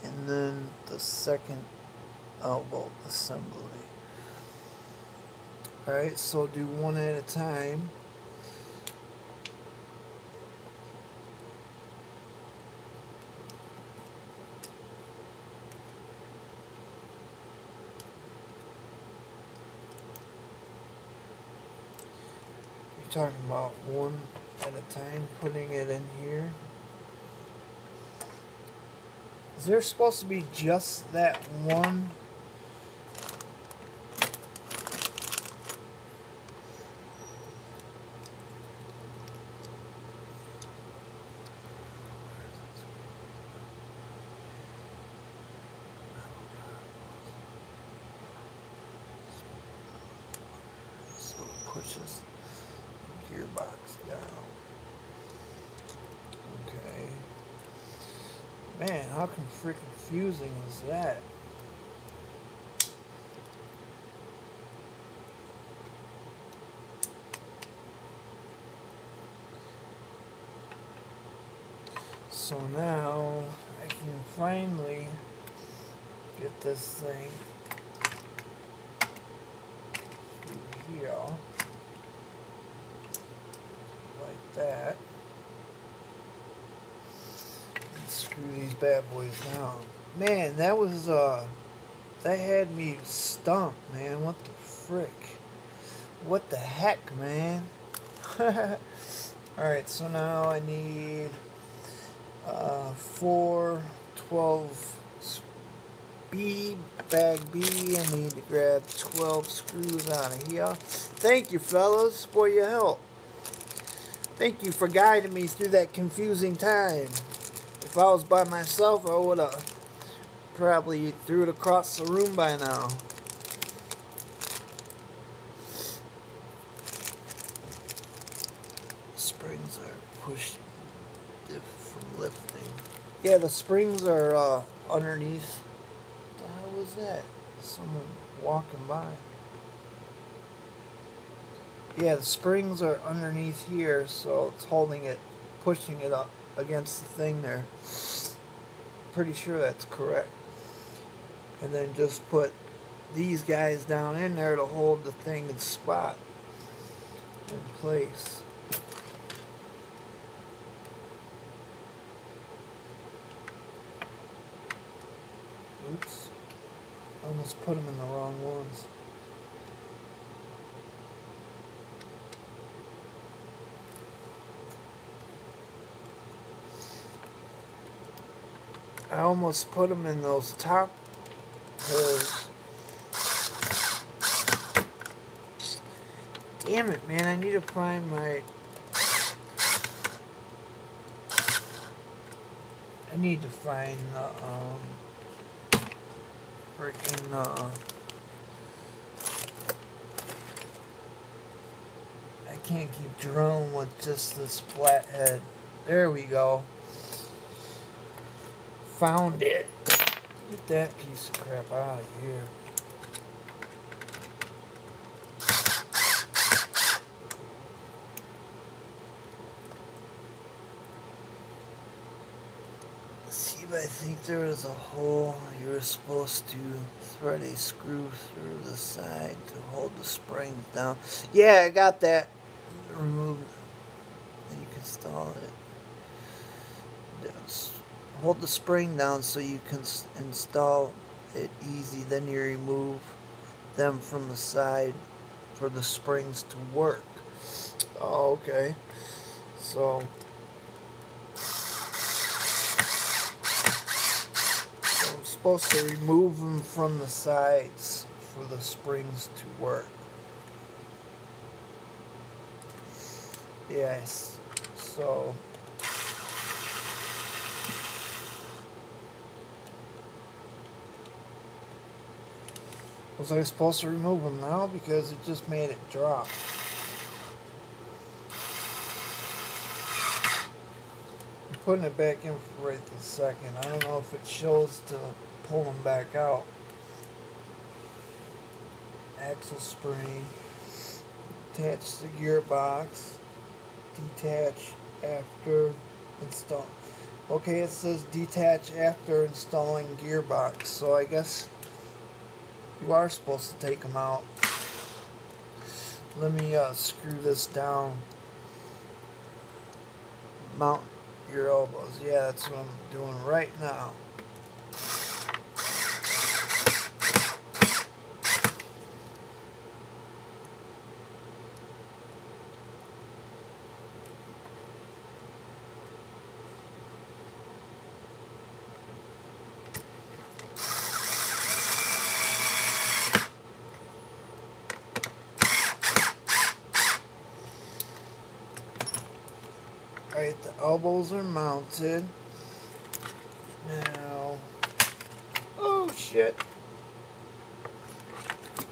and then the second elbow assembly. Alright, so do one at a time. talking about one at a time, putting it in here. Is there supposed to be just that one? So it pushes the gearbox down. Okay. Man, how freaking confusing is that? So now I can finally get this thing through here like that. And screw these bad boys down. Man, that was that had me stumped, man. What the frick? What the heck, man? Alright, so now I need 4 12 speed bag B. I need to grab 12 screws out of here. Thank you, fellas, for your help. Thank you for guiding me through that confusing time. If I was by myself, I would have probably threw it across the room by now. Springs are pushed from lifting. Yeah, the springs are underneath. What the hell was that? Someone walking by. Yeah, the springs are underneath here, so it's holding it, pushing it up against the thing there. Pretty sure that's correct. And then just put these guys down in there to hold the thing in spot, in place. Oops. I almost put them in the wrong ones. I almost put them in those top holes. Damn it, man. I need to find my... I need to find the, freaking, I can't keep drilling with just this flat head. There we go. Found it. Get that piece of crap out of here. See, but I think there was a hole. You were supposed to thread a screw through the side to hold the springs down. Yeah, I got that. Remove it. Then you can install it. Hold the spring down so you can install it easy. Then you remove them from the side for the springs to work. Oh, okay. So I'm supposed to remove them from the sides for the springs to work. Yes. So was I supposed to remove them now? Because it just made it drop. I'm putting it back in for right this second. I don't know if it shows to pull them back out. Axle spring. Attach the gearbox. Detach after install. Okay, it says detach after installing gearbox. So I guess you are supposed to take them out. Let me screw this down. Mount your elbows. Yeah, that's what I'm doing right now. Elbows are mounted. Now, oh shit.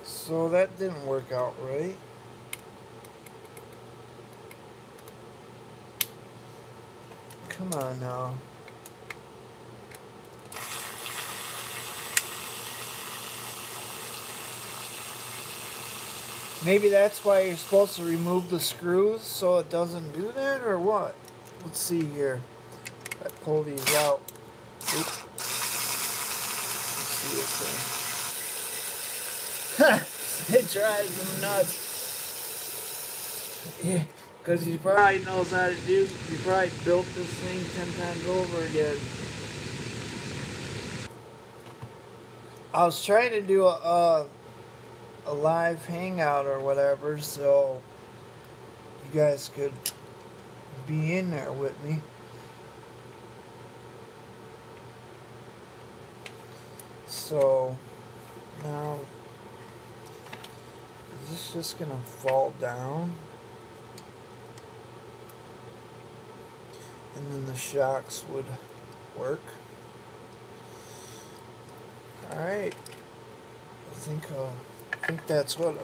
So that didn't work out right. Come on now. Maybe that's why you're supposed to remove the screws so it doesn't do that, or what? Let's see here. I pull these out. Oops. Let's see what's there. It drives them nuts. Yeah, because he probably knows how to do. He probably built this thing 10 times over again. I was trying to do a live hangout or whatever, so you guys could be in there with me. So now, is this just gonna fall down? And then the shocks would work. Alright. I think that's what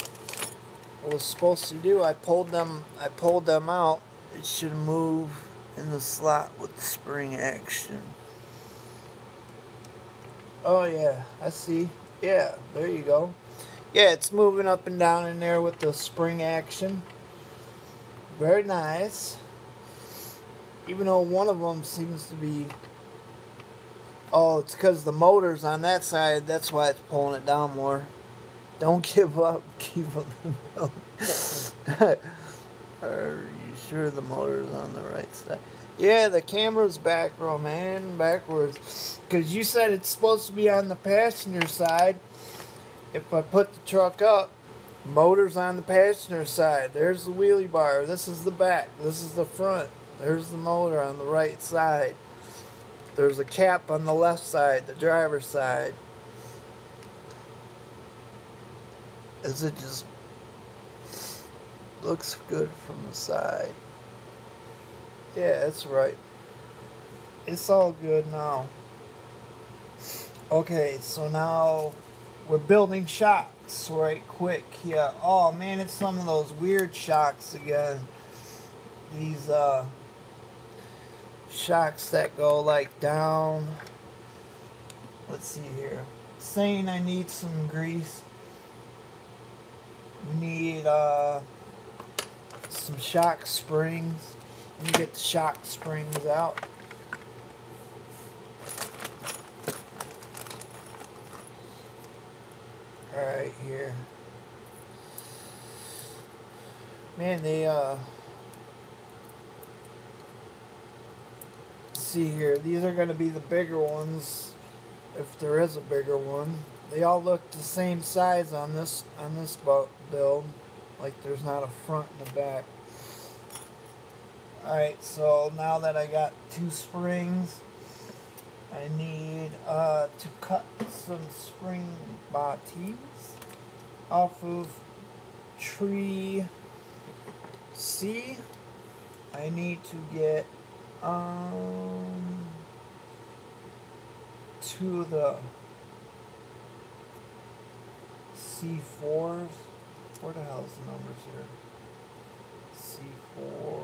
I was supposed to do. I pulled them out. It should move in the slot with the spring action. Oh yeah, I see. Yeah, there you go. Yeah, it's moving up and down in there with the spring action. Very nice. Even though one of them seems to be... Oh, it's because the motor's on that side. That's why it's pulling it down more. Don't give up. Keep up. Are you sure the motor's on the right side? Yeah, the camera's back, bro, man. Backwards. Because you said it's supposed to be on the passenger side. If I put the truck up, motor's on the passenger side. There's the wheelie bar. This is the back. This is the front. There's the motor on the right side. There's a cap on the left side, the driver's side. As it just looks good from the side. Yeah, that's right. It's all good now. Okay, so now we're building shocks right quick. Yeah. Oh man, it's some of those weird shocks again. These shocks that go like down. Let's see here. Saying I need some grease. We need some shock springs. Let me get the shock springs out. Alright, here. Man, they see here, these are going to be the bigger ones, if there is a bigger one. They all look the same size on this build, like there's not a front and a back. Alright, so now that I got 2 springs, I need to cut some spring bodies off of tree C. I need to get 2 of the C4s. Where the hell's the numbers here? C4.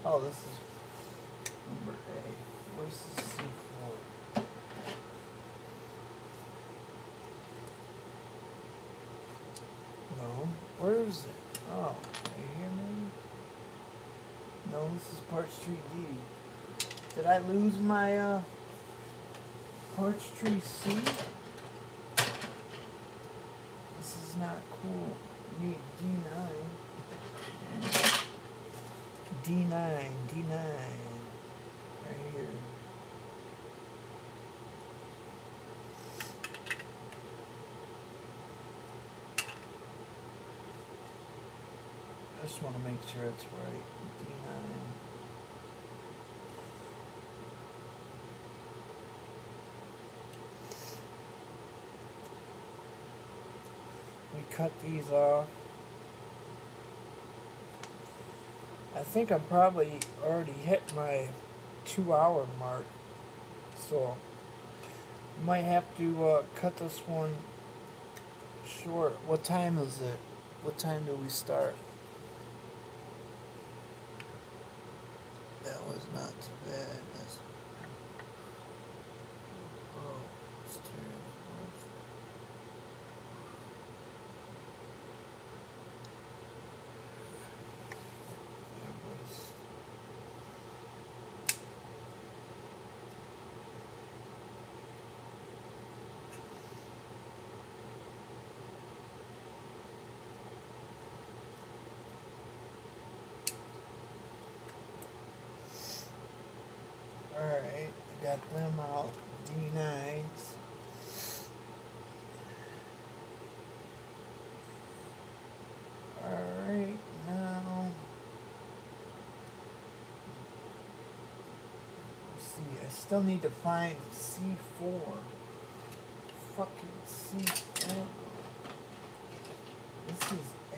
Oh, this is number A. Where's the C4? No. Where is it? Oh, right here maybe? No, this is Parts Tree D. Did I lose my Parts Tree C? This is not cool. You need D9. D9. Right here. I just want to make sure it's right. D9. We cut these off. I think I'm probably already hit my 2-hour mark, so might have to cut this one short. What time is it? What time do we start? That was not too bad. That's, oh, it's terrible. It was. Alright, I got them out. D9s. Alright, now. Let's see, I still need to find C4. Fucking C4. This is A.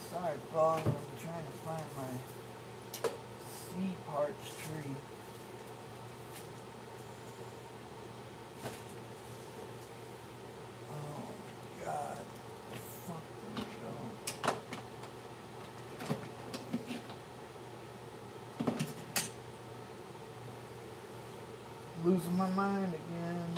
Sorry, fellas, I'm trying to find my C parts tree. Oh, God. Fuck this show. Losing my mind again.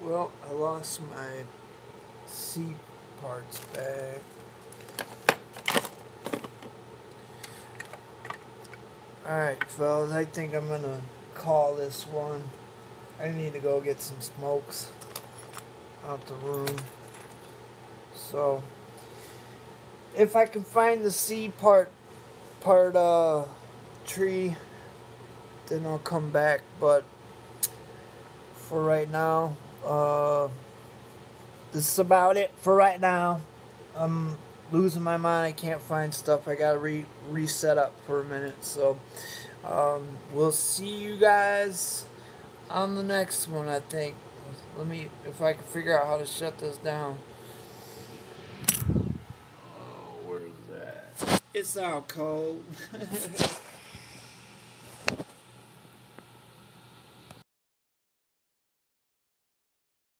Well, I lost my C parts bag. Alright, fellas, I think I'm gonna call this one. I need to go get some smokes out the room. So, if I can find the C part tree, then I'll come back. But for right now, this is about it for right now. I'm losing my mind. I can't find stuff. I gotta reset up for a minute. So we'll see you guys on the next one, I think. Let me, if I can figure out how to shut this down. Oh, where's that? It's out cold.